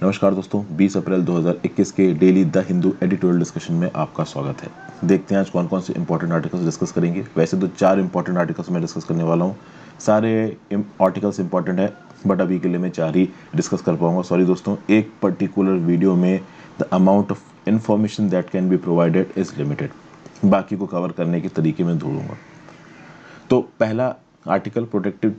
नमस्कार दोस्तों, 20 अप्रैल 2021 के daily the Hindu editorial discussion में आपका स्वागत है। देखते हैं आज कौन कौन से इंपॉर्टेंट आर्टिकल्स डिस्कस करेंगे। वैसे तो 4 इंपॉर्टेंट आर्टिकल्स मैं डिस्कस करने वाला हूँ। सारे आर्टिकल्स इंपॉर्टेंट है, बट अभी के लिए मैं 4 ही डिस्कस कर पाऊंगा। सॉरी दोस्तों, एक पर्टिकुलर वीडियो में the amount of information that can be provided is limited. बाकी को कवर करने के तरीके में ढूंढूंगा। तो पहला article, protective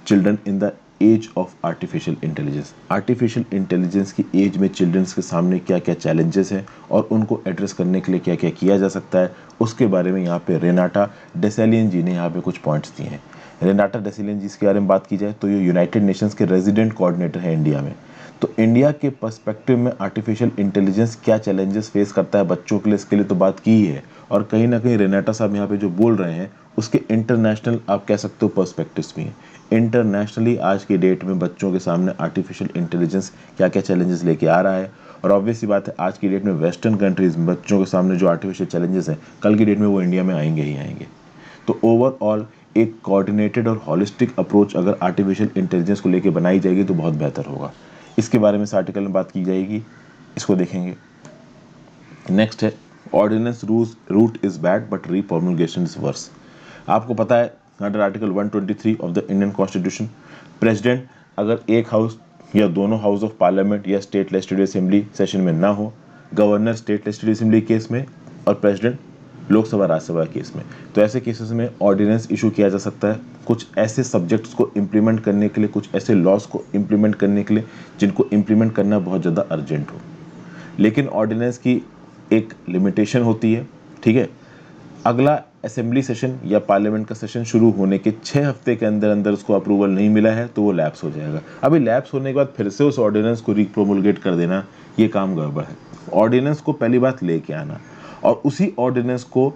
children in the age of artificial intelligence. Artificial intelligence की एज में चिल्ड्रंस के सामने क्या क्या चैलेंजेस हैं और उनको एड्रेस करने के लिए क्या क्या किया जा सकता है, उसके बारे में यहाँ पे रेनाटा डेसेलियन जी ने यहाँ पे कुछ पॉइंट्स दिए हैं। रेनाटा डेसेलियन जी के बारे में बात की जाए तो ये यूनाइटेड नेशंस के रेजिडेंट कोऑर्डिनेटर हैं इंडिया में। तो इंडिया के पर्सपेक्टिव में आर्टिफिशियल इंटेलिजेंस क्या चैलेंजेस फेस करता है बच्चों के लिए, इसके लिए तो बात की ही है। और कहीं ना कहीं रेनाटा साहब यहाँ पे जो बोल रहे हैं उसके इंटरनेशनल आप कह सकते हो पर्सपेक्टिव्स भी हैं। इंटरनेशनली आज की डेट में बच्चों के सामने आर्टिफिशियल इंटेलिजेंस क्या क्या चैलेंजेस लेके आ रहा है। और ऑब्वियस सी बात है, आज की डेट में वेस्टर्न कंट्रीज में बच्चों के सामने जो आर्टिफिशियल चैलेंजेस हैं, कल की डेट में वो इंडिया में आएंगे ही आएंगे। तो ओवरऑल एक कोऑर्डिनेटेड और हॉलिस्टिक अप्रोच अगर आर्टिफिशियल इंटेलिजेंस को लेकर बनाई जाएगी तो बहुत बेहतर होगा। इसके बारे में इस आर्टिकल में बात की जाएगी, इसको देखेंगे। नेक्स्ट है ordinance route is bad but repromulgation is worse. आपको पता है under article 123 of the Indian constitution, president अगर एक हाउस या दोनों हाउस ऑफ पार्लियामेंट या स्टेट लेजिस्लेटिव असेंबली सेशन में ना हो, governor state legislative assembly case में और प्रेसिडेंट लोकसभा राज्यसभा केस में, तो ऐसे केसेस में ऑर्डिनेंस इशू किया जा सकता है कुछ ऐसे सब्जेक्ट्स को इम्प्लीमेंट करने के लिए, कुछ ऐसे लॉज को इम्प्लीमेंट करने के लिए जिनको इम्प्लीमेंट करना बहुत ज़्यादा अर्जेंट हो। लेकिन ऑर्डिनेंस की एक लिमिटेशन होती है, ठीक है। अगला असेंबली सेशन या पार्लियामेंट का सेशन शुरू होने के 6 हफ्ते के अंदर अंदर उसको अप्रूवल नहीं मिला है तो वो लैप्स हो जाएगा। अभी लैप्स होने के बाद फिर से उस ऑर्डिनेंस को रिप्रोमुलगेट कर देना, ये काम गड़बड़ है। ऑर्डिनेंस को पहली बात लेके आना और उसी ऑर्डिनेंस को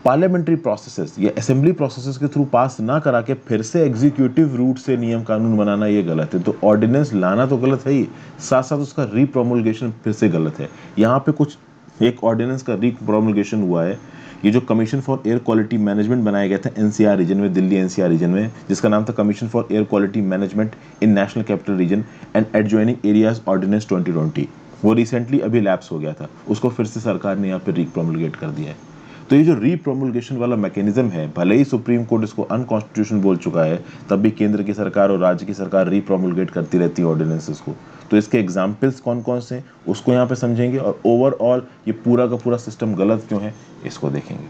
पार्लियामेंट्री प्रोसेसेस या असेंबली प्रोसेसेस के थ्रू पास ना करा के फिर से एग्जीक्यूटिव रूट से नियम कानून बनाना, ये गलत है। तो ऑर्डिनेंस लाना तो गलत है ही, साथ साथ उसका रीप्रोमुलगेशन फिर से गलत है। यहाँ पे कुछ एक ऑर्डिनेंस का रीप्रोमुलगेशन हुआ है, ये जो commission for air quality management बनाया गया था एनसीआर रीजन में, दिल्ली एनसीआर रीजन में, जिसका नाम था commission for air quality management in national capital region and adjoining areas ordinance 2020, वो रिसेंटली अभी लैप्स हो गया था, उसको फिर से सरकार ने यहाँ पे रीप्रोमुलगेट कर दिया है। तो ये जो रीप्रोमुलगेशन वाला मैकेनिज्म है, भले ही सुप्रीम कोर्ट इसको अनकॉन्स्टिट्यूशनल बोल चुका है, तब भी केंद्र की सरकार और राज्य की सरकार रीप्रोमुलगेट करती रहती है ऑर्डिनेंसेस को। तो इसके एग्जाम्पल्स कौन कौन से हैं उसको यहाँ पे समझेंगे और ओवरऑल ये पूरा का पूरा सिस्टम गलत क्यों है इसको देखेंगे।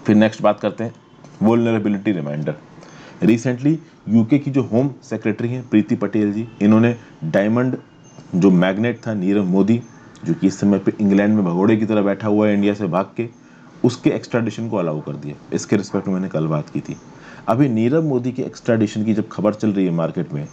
फिर नेक्स्ट बात करते हैं वुल्नरेबिलिटी रिमाइंडर। रिसेंटली यूके की जो होम सेक्रेटरी हैं प्रीति पटेल जी, इन्होंने डायमंड जो मैग्नेट था नीरव मोदी, जो कि इस समय पे इंग्लैंड में भगोड़े की तरह बैठा हुआ है इंडिया से भाग के, उसके एक्स्ट्राडिशन को अलाउ कर दिया। इसके रिस्पेक्ट में मैंने कल बात की थी। अभी नीरव मोदी के एक्स्ट्राडिशन की जब खबर चल रही है मार्केट में,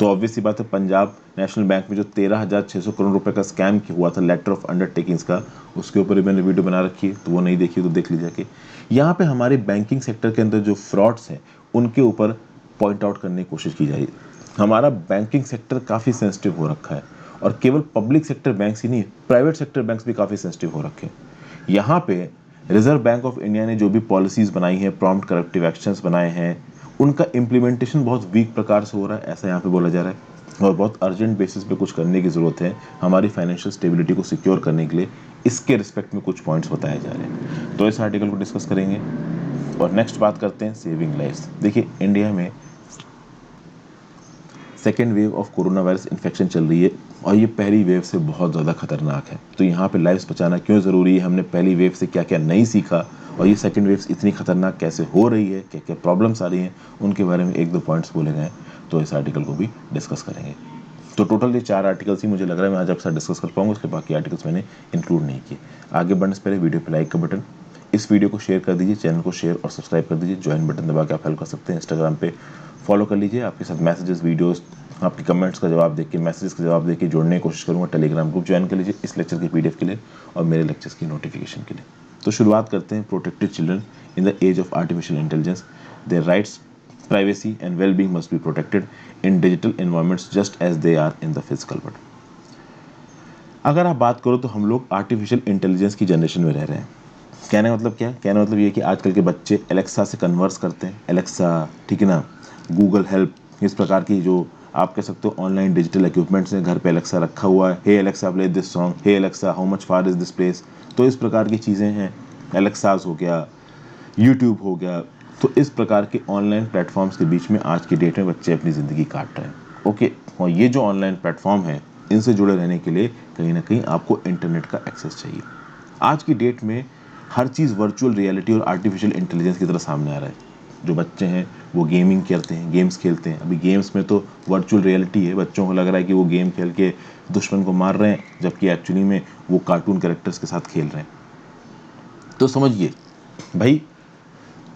तो ऑब्वियस सी बात है पंजाब नेशनल बैंक में जो 13,600 करोड़ रुपए का स्कैम हुआ था लेटर ऑफ अंडरटेकिंग्स का, उसके ऊपर ही मैंने वीडियो बना रखी है, तो वो नहीं देखी तो देख लीजिए कि यहाँ पे हमारे बैंकिंग सेक्टर के अंदर जो फ्रॉड्स हैं उनके ऊपर पॉइंट आउट करने की कोशिश की जाए। हमारा बैंकिंग सेक्टर काफ़ी सेंसिटिव हो रखा है और केवल पब्लिक सेक्टर बैंक ही नहीं, प्राइवेट सेक्टर बैंक्स भी काफ़ी सेंसिटिव हो रखे हैं। यहाँ पे रिजर्व बैंक ऑफ इंडिया ने जो भी पॉलिसीज बनाई हैं, प्रॉम्प्ट करेक्टिव एक्शंस बनाए हैं, उनका इम्प्लीमेंटेशन बहुत वीक प्रकार से हो रहा है, ऐसा यहाँ पे बोला जा रहा है। और बहुत अर्जेंट बेसिस पे कुछ करने की ज़रूरत है हमारी फाइनेंशियल स्टेबिलिटी को सिक्योर करने के लिए। इसके रिस्पेक्ट में कुछ पॉइंट्स बताए जा रहे हैं, तो इस आर्टिकल को डिस्कस करेंगे। और नेक्स्ट बात करते हैं सेविंग लाइफ्स। देखिए इंडिया में second wave of corona virus infection चल रही है और ये पहली वेव से बहुत ज़्यादा खतरनाक है। तो यहाँ पे लाइफ्स बचाना क्यों ज़रूरी है, हमने पहली वेव से क्या क्या नहीं सीखा और ये सेकेंड वेव इतनी खतरनाक कैसे हो रही है, क्या क्या प्रॉब्लम्स आ रही हैं, उनके बारे में एक दो पॉइंट्स बोले गए, तो इस आर्टिकल को भी डिस्कस करेंगे। तो टोटल ये 4 आर्टिकल्स ही मुझे लग रहा है मैं आज आपके साथ डिस्कस कर पाऊंगा, उसके बाकी आर्टिकल्स मैंने इंक्लूड नहीं किए। आगे बढ़ने से पहले वीडियो पे लाइक का बटन, इस वीडियो को शेयर कर दीजिए, चैनल को शेयर और सब्सक्राइब कर दीजिए, ज्वाइन बटन दबा के आप हेल्प कर सकते हैं। इंस्टाग्राम पे फॉलो कर लीजिए, आपके साथ मैसेजेस, वीडियोस, आपके कमेंट्स का जवाब देके, मैसेजेस का जवाब देके जोड़ने की कोशिश करूँगा। टेलीग्राम ग्रुप ज्वाइन कर लीजिए इस लेक्चर की पीडीएफ के लिए और मेरे लेक्चर्स की नोटिफिकेशन के लिए। तो शुरुआत करते हैं protected children in the age of artificial intelligence, their rights, privacy and well-being must be protected in digital environments just as they are in the physical world। अगर आप बात करो तो हम लोग आर्टिफिशियल इंटेलिजेंस की जनरेशन में रह रहे हैं। कहने का मतलब क्या है? कहने का मतलब ये कि आजकल के बच्चे एलेक्सा से कन्वर्स करते हैं। एलेक्सा, ठीक है ना, गूगल हेल्प, इस प्रकार की जो आप कह सकते हो ऑनलाइन डिजिटल इक्विपमेंट्स हैं, घर पे एलेक्सा रखा हुआ है, hey Alexa play this song, hey Alexa how much far is this place. तो इस प्रकार की चीज़ें हैं। एलेक्सास हो गया, यूट्यूब हो गया। तो इस प्रकार के ऑनलाइन प्लेटफॉर्म्स के बीच में आज की डेट में बच्चे अपनी ज़िंदगी काट रहे हैं। ओके, और ये जो ऑनलाइन प्लेटफॉर्म है, इनसे जुड़े रहने के लिए कहीं ना कहीं आपको इंटरनेट का एक्सेस चाहिए। आज की डेट में हर चीज़ वर्चुअल रियलिटी और आर्टिफिशियल इंटेलिजेंस की तरह सामने आ रहा है। जो बच्चे हैं वो गेमिंग करते हैं, गेम्स खेलते हैं। अभी गेम्स में तो वर्चुअल रियलिटी है, बच्चों को लग रहा है कि वो गेम खेल के दुश्मन को मार रहे हैं, जबकि एक्चुअली में वो कार्टून कैरेक्टर्स के साथ खेल रहे हैं। तो समझिए भाई,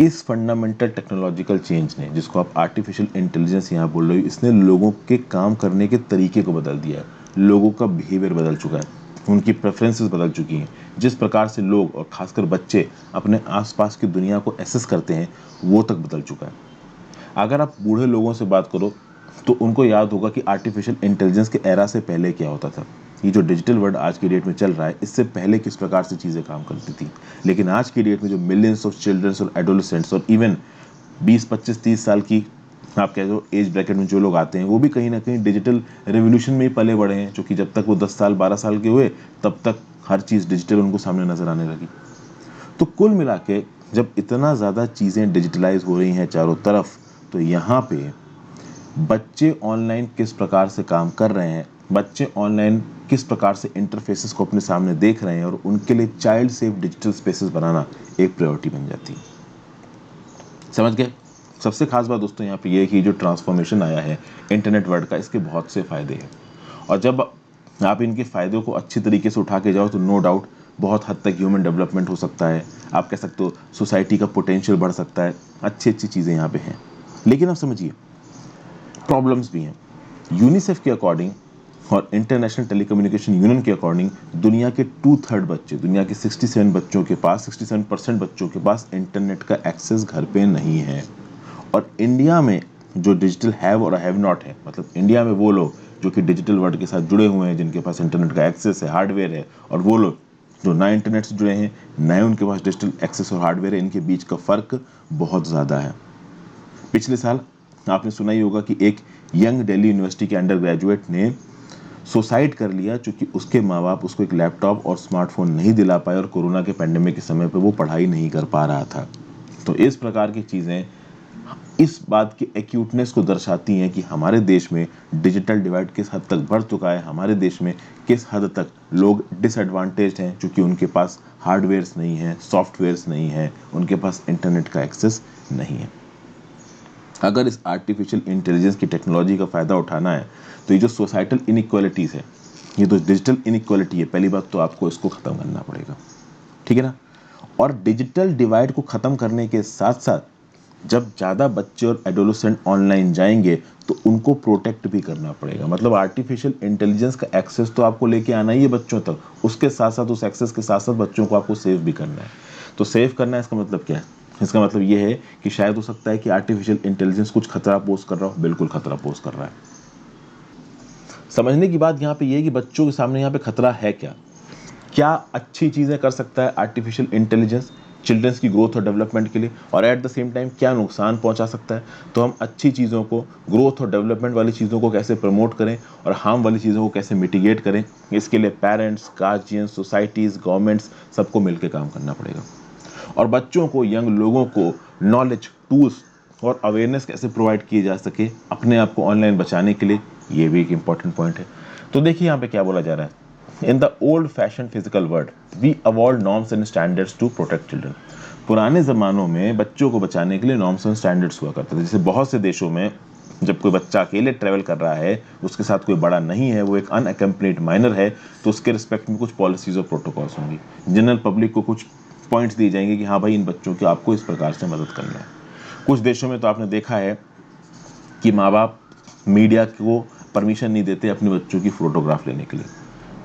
इस फंडामेंटल टेक्नोलॉजिकल चेंज ने, जिसको आप आर्टिफिशियल इंटेलिजेंस यहाँ बोल रहे हो, इसने लोगों के काम करने के तरीके को बदल दिया है। लोगों का बिहेवियर बदल चुका है, उनकी प्रेफरेंसेस बदल चुकी हैं। जिस प्रकार से लोग और खासकर बच्चे अपने आसपास की दुनिया को एसेस करते हैं, वो तक बदल चुका है। अगर आप बूढ़े लोगों से बात करो तो उनको याद होगा कि आर्टिफिशियल इंटेलिजेंस के एरा से पहले क्या होता था। ये जो डिजिटल वर्ल्ड आज की डेट में चल रहा है, इससे पहले किस प्रकार से चीज़ें काम करती थी। लेकिन आज की डेट में जो मिलियंस ऑफ चिल्ड्रंस और एडोलेसेंट्स और इवन 20, 25, 30 साल की आप कह दो एज ब्रैकेट में जो लोग आते हैं, वो भी कहीं ना कहीं डिजिटल रेवोल्यूशन में ही पले बड़े हैं। क्योंकि जब तक वो 10 साल 12 साल के हुए, तब तक हर चीज़ डिजिटल उनको सामने नजर आने लगी। तो कुल मिला के जब इतना ज़्यादा चीज़ें डिजिटलाइज हो रही हैं चारों तरफ, तो यहाँ पे बच्चे ऑनलाइन किस प्रकार से काम कर रहे हैं, बच्चे ऑनलाइन किस प्रकार से इंटरफेसेस को अपने सामने देख रहे हैं, और उनके लिए चाइल्ड सेफ डिजिटल स्पेसेस बनाना एक प्रायोरिटी बन जाती है। समझ गए? सबसे खास बात दोस्तों यहाँ पे ये है कि जो ट्रांसफॉर्मेशन आया है इंटरनेट वर्ल्ड का, इसके बहुत से फ़ायदे हैं। और जब आप इनके फ़ायदों को अच्छी तरीके से उठा के जाओ, तो नो डाउट बहुत हद तक ह्यूमन डेवलपमेंट हो सकता है। आप कह सकते हो सोसाइटी का पोटेंशियल बढ़ सकता है। अच्छी अच्छी चीज़ें यहाँ पे हैं। लेकिन आप समझिए, प्रॉब्लम्स भी हैं। यूनिसेफ के अकॉर्डिंग और इंटरनेशनल टेलीकम्युनिकेशन यूनियन के अकॉर्डिंग, दुनिया के 2/3 बच्चे, दुनिया के 67 बच्चों के पास, 67% बच्चों के पास इंटरनेट का एक्सेस घर पे नहीं है। और इंडिया में जो डिजिटल हैव और हैव नॉट है, मतलब इंडिया में वो लोग जो कि डिजिटल वर्ल्ड के साथ जुड़े हुए हैं, जिनके पास इंटरनेट का एक्सेस है, हार्डवेयर है, और वो लोग जो ना इंटरनेट से जुड़े हैं, ना उनके पास डिजिटल एक्सेस और हार्डवेयर है, इनके बीच का फ़र्क बहुत ज़्यादा है। पिछले साल आपने सुना ही होगा कि एक यंग दिल्ली यूनिवर्सिटी के अंडर ग्रेजुएट ने सुसाइड कर लिया, क्योंकि उसके माँ बाप उसको एक लैपटॉप और स्मार्टफोन नहीं दिला पाए, और कोरोना के पैंडेमिक के समय पर वो पढ़ाई नहीं कर पा रहा था। तो इस प्रकार की चीज़ें इस बात की एक्यूटनेस को दर्शाती हैं कि हमारे देश में डिजिटल डिवाइड किस हद तक बढ़ चुका है, हमारे देश में किस हद तक लोग डिसएडवांटेज्ड हैं, क्योंकि उनके पास हार्डवेयर्स नहीं हैं, सॉफ्टवेयर्स नहीं हैं, उनके पास इंटरनेट का एक्सेस नहीं है। अगर इस आर्टिफिशियल इंटेलिजेंस की टेक्नोलॉजी का फ़ायदा उठाना है, तो ये जो सोसाइटल इनइक्वालिटीज़ है, ये तो डिजिटल इनइक्वालिटी है, पहली बात तो आपको इसको ख़त्म करना पड़ेगा। ठीक है ना? और डिजिटल डिवाइड को ख़त्म करने के साथ साथ जब ज़्यादा बच्चे और एडोलेसेंट ऑनलाइन जाएंगे, तो उनको प्रोटेक्ट भी करना पड़ेगा। मतलब आर्टिफिशियल इंटेलिजेंस का एक्सेस तो आपको लेके आना ही है बच्चों तक, उसके साथ साथ उस एक्सेस के साथ साथ बच्चों को आपको सेव भी करना है। तो सेव करना है, इसका मतलब क्या है? इसका मतलब ये है कि शायद हो सकता है कि आर्टिफिशियल इंटेलिजेंस कुछ खतरा पोज कर रहा हो, बिल्कुल खतरा पोज कर रहा है। समझने की बात यहाँ पे ये है कि बच्चों के सामने यहाँ पे खतरा है क्या, क्या अच्छी चीज़ें कर सकता है आर्टिफिशियल इंटेलिजेंस चिल्ड्रंस की ग्रोथ और डेवलपमेंट के लिए, और एट द सेम टाइम क्या नुकसान पहुंचा सकता है। तो हम अच्छी चीज़ों को, ग्रोथ और डेवलपमेंट वाली चीज़ों को कैसे प्रमोट करें, और हार्म वाली चीज़ों को कैसे मिटिगेट करें, इसके लिए पेरेंट्स, गार्जियंस, सोसाइटीज़, गवर्नमेंट्स, सबको मिलकर काम करना पड़ेगा। और बच्चों को, यंग लोगों को नॉलेज, टूल्स और अवेयरनेस कैसे प्रोवाइड किए जा सके अपने आप को ऑनलाइन बचाने के लिए, ये भी एक इंपॉर्टेंट पॉइंट है। तो देखिए यहाँ पे क्या बोला जा रहा है, in the old fashion physical world we evolve norms and standards to protect children. पुराने ज़मानों में बच्चों को बचाने के लिए नॉर्म्स एंड स्टैंडर्ड्स हुआ करते थे। जैसे बहुत से देशों में जब कोई बच्चा अकेले ट्रैवल कर रहा है, उसके साथ कोई बड़ा नहीं है, वो एक अनअकम्पनीड माइनर है, तो उसके रिस्पेक्ट में कुछ पॉलिसीज और प्रोटोकॉल्स होंगी। जनरल पब्लिक को कुछ पॉइंट्स दिए जाएंगे कि हाँ भाई, इन बच्चों की आपको इस प्रकार से मदद करना है। कुछ देशों में तो आपने देखा है कि माँ बाप मीडिया को परमिशन नहीं देते अपने बच्चों की फ़ोटोग्राफ लेने के लिए।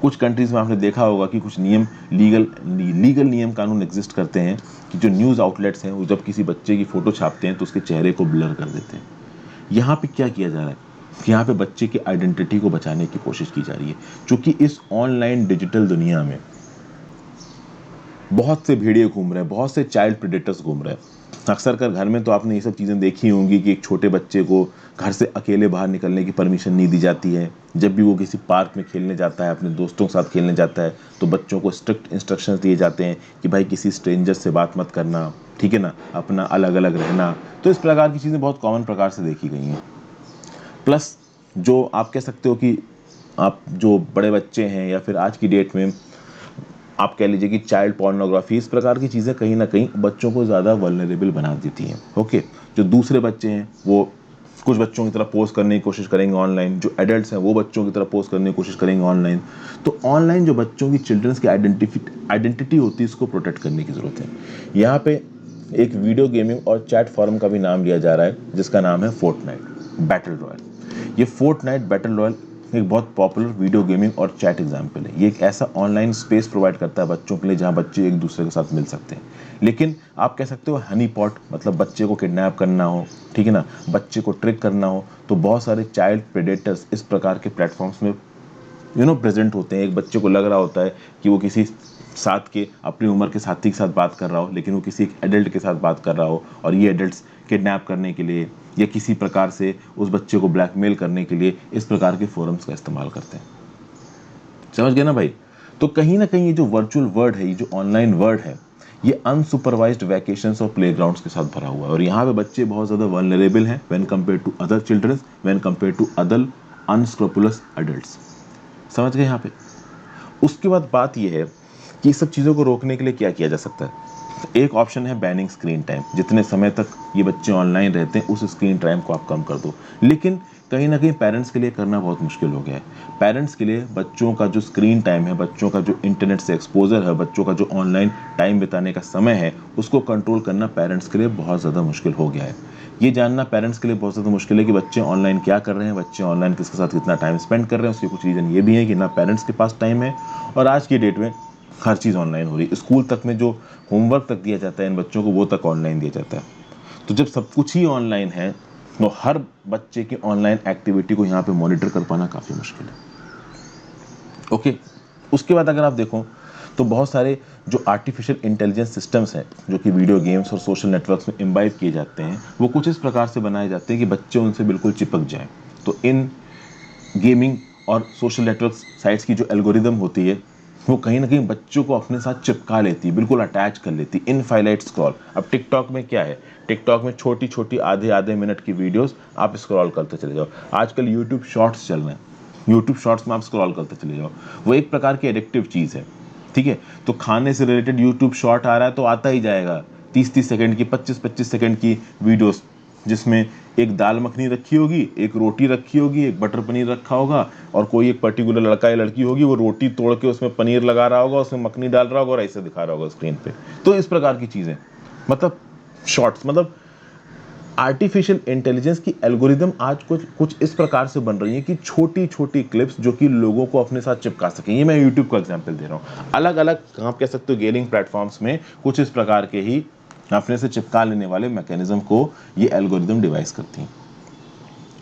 कुछ कंट्रीज़ में आपने देखा होगा कि कुछ नियम, लीगल नियम कानून एग्जिस्ट करते हैं कि जो न्यूज़ आउटलेट्स हैं, वो जब किसी बच्चे की फ़ोटो छापते हैं तो उसके चेहरे को ब्लर कर देते हैं। यहाँ पे क्या किया जा रहा है कि यहाँ पे बच्चे की आइडेंटिटी को बचाने की कोशिश की जा रही है, क्योंकि इस ऑनलाइन डिजिटल दुनिया में बहुत से भेड़िए घूम रहे हैं, बहुत से चाइल्ड प्रेडेटर्स घूम रहे हैं। अक्सर कर घर में तो आपने ये सब चीज़ें देखी होंगी कि एक छोटे बच्चे को घर से अकेले बाहर निकलने की परमिशन नहीं दी जाती है। जब भी वो किसी पार्क में खेलने जाता है, अपने दोस्तों के साथ खेलने जाता है, तो बच्चों को स्ट्रिक्ट इंस्ट्रक्शंस दिए जाते हैं कि भाई किसी स्ट्रेंजर से बात मत करना, ठीक है ना, अपना अलग अलग रहना। तो इस प्रकार की चीज़ें बहुत कॉमन प्रकार से देखी गई हैं। प्लस जो आप कह सकते हो कि आप जो बड़े बच्चे हैं या फिर आज की डेट में आप कह लीजिए कि चाइल्ड पोर्नोग्राफी, इस प्रकार की चीज़ें कहीं ना कहीं बच्चों को ज़्यादा वल्नरेबल बना देती हैं। ओके, जो दूसरे बच्चे हैं वो कुछ बच्चों की तरह पोस्ट करने की कोशिश करेंगे ऑनलाइन, जो एडल्ट्स हैं वो बच्चों की तरह पोस्ट करने की कोशिश करेंगे ऑनलाइन। तो ऑनलाइन जो बच्चों की चिल्ड्रंस की आइडेंटिटी होती है, इसको प्रोटेक्ट करने की ज़रूरत है। यहाँ पे एक वीडियो गेमिंग और चैट फॉरम का भी नाम लिया जा रहा है, जिसका नाम है फोर्टनाइट बैटल रॉयल। ये फोर्टनाइट बैटल रॉयल एक बहुत पॉपुलर वीडियो गेमिंग और चैट एग्जाम्पल है। ये एक ऐसा ऑनलाइन स्पेस प्रोवाइड करता है बच्चों के लिए जहाँ बच्चे एक दूसरे के साथ मिल सकते हैं। लेकिन आप कह सकते हो हनी पॉट, मतलब बच्चे को किडनैप करना हो, ठीक है ना, बच्चे को ट्रिक करना हो, तो बहुत सारे चाइल्ड प्रेडेटर्स इस प्रकार के प्लेटफॉर्म्स में प्रेजेंट होते हैं। एक बच्चे को लग रहा होता है कि वो किसी साथ के अपनी उम्र के साथी के साथ बात कर रहा हो, लेकिन वो किसी एक एडल्ट के साथ बात कर रहा हो, और ये एडल्ट्स किडनैप करने के लिए या किसी प्रकार से उस बच्चे को ब्लैकमेल करने के लिए इस प्रकार के फोरम्स का इस्तेमाल करते हैं। समझ गए ना भाई? तो कहीं ना कहीं ये जो वर्चुअल वर्ल्ड है, ये जो ऑनलाइन वर्ल्ड है, ये अनसुपरवाइज्ड वैकेशंस और प्लेग्राउंड्स के साथ भरा हुआ है। और यहाँ पे बच्चे बहुत ज़्यादा वल्नरेबल हैं when compare to other childrens, when compare to other unscrupulous adults. समझ गए यहाँ पे? उसके बाद बात यह है कि इस सब चीज़ों को रोकने के लिए क्या किया जा सकता है। एक ऑप्शन है बैनिंग स्क्रीन टाइम। जितने समय तक ये बच्चे ऑनलाइन रहते हैं उस स्क्रीन टाइम को आप कम कर दो। लेकिन कहीं ना कहीं पेरेंट्स के लिए करना बहुत मुश्किल हो गया है। पेरेंट्स के लिए बच्चों का जो स्क्रीन टाइम है, बच्चों का जो इंटरनेट से एक्सपोजर है, बच्चों का जो ऑनलाइन टाइम बिताने का समय है, उसको कंट्रोल करना पेरेंट्स के लिए बहुत ज़्यादा मुश्किल हो गया है। ये जानना पेरेंट्स के लिए बहुत ज़्यादा मुश्किल है कि बच्चे ऑनलाइन क्या कर रहे हैं, बच्चे ऑनलाइन किसके साथ कितना टाइम स्पेंड कर रहे हैं। उसके कुछ रीज़न ये भी है कि ना पेरेंट्स के पास टाइम है, और आज की डेट में हर चीज़ ऑनलाइन हो रही है। स्कूल तक में जो होमवर्क तक दिया जाता है इन बच्चों को, वो तक ऑनलाइन दिया जाता है। तो जब सब कुछ ही ऑनलाइन है, तो हर बच्चे की ऑनलाइन एक्टिविटी को यहाँ पे मॉनिटर कर पाना काफ़ी मुश्किल है। ओके, उसके बाद अगर आप देखो तो बहुत सारे जो आर्टिफिशियल इंटेलिजेंस सिस्टम्स हैं जो कि वीडियो गेम्स और सोशल नेटवर्क्स में इम्बाइब किए जाते हैं, वो कुछ इस प्रकार से बनाए जाते हैं कि बच्चे उनसे बिल्कुल चिपक जाएं। तो इन गेमिंग और सोशल नेटवर्क साइट्स की जो एल्गोरिदम होती है, वो कहीं ना कहीं बच्चों को अपने साथ चिपका लेती है, बिल्कुल अटैच कर लेती है। Infinite scroll. अब टिकटॉक में क्या है, टिकटॉक में छोटी छोटी आधे आधे मिनट की वीडियोस आप स्क्रॉल करते चले जाओ। आजकल यूट्यूब शॉर्ट्स चल रहे हैं, यूट्यूब शॉर्ट्स में आप स्क्रॉल करते चले जाओ। वो एक प्रकार की एडिक्टिव चीज़ है, ठीक है। तो खाने से रिलेटेड यूट्यूब शॉर्ट आ रहा है तो आता ही जाएगा 30-30 सेकंड की, 25-25 सेकंड की वीडियोस, जिसमें एक दाल मखनी रखी होगी, एक रोटी रखी होगी, एक बटर पनीर रखा होगा, और कोई एक पर्टिकुलर लड़का या लड़की होगी, वो रोटी तोड़ के उसमें पनीर लगा रहा होगा, उसमें मखनी डाल रहा होगा और ऐसे दिखा रहा होगा स्क्रीन पे। तो इस प्रकार की चीज़ें, मतलब शॉर्ट्स, मतलब आर्टिफिशियल इंटेलिजेंस की एल्गोरिदम आज कुछ कुछ इस प्रकार से बन रही है कि छोटी छोटी क्लिप्स जो कि लोगों को अपने साथ चिपका सकें। ये मैं यूट्यूब का एग्जांपल दे रहा हूँ। अलग अलग आप कह सकते हो गेमिंग प्लेटफॉर्म्स में कुछ इस प्रकार के ही अपने से चिपका लेने वाले मैकेनिज्म को ये एल्गोरिदम डिवाइस करती हैं।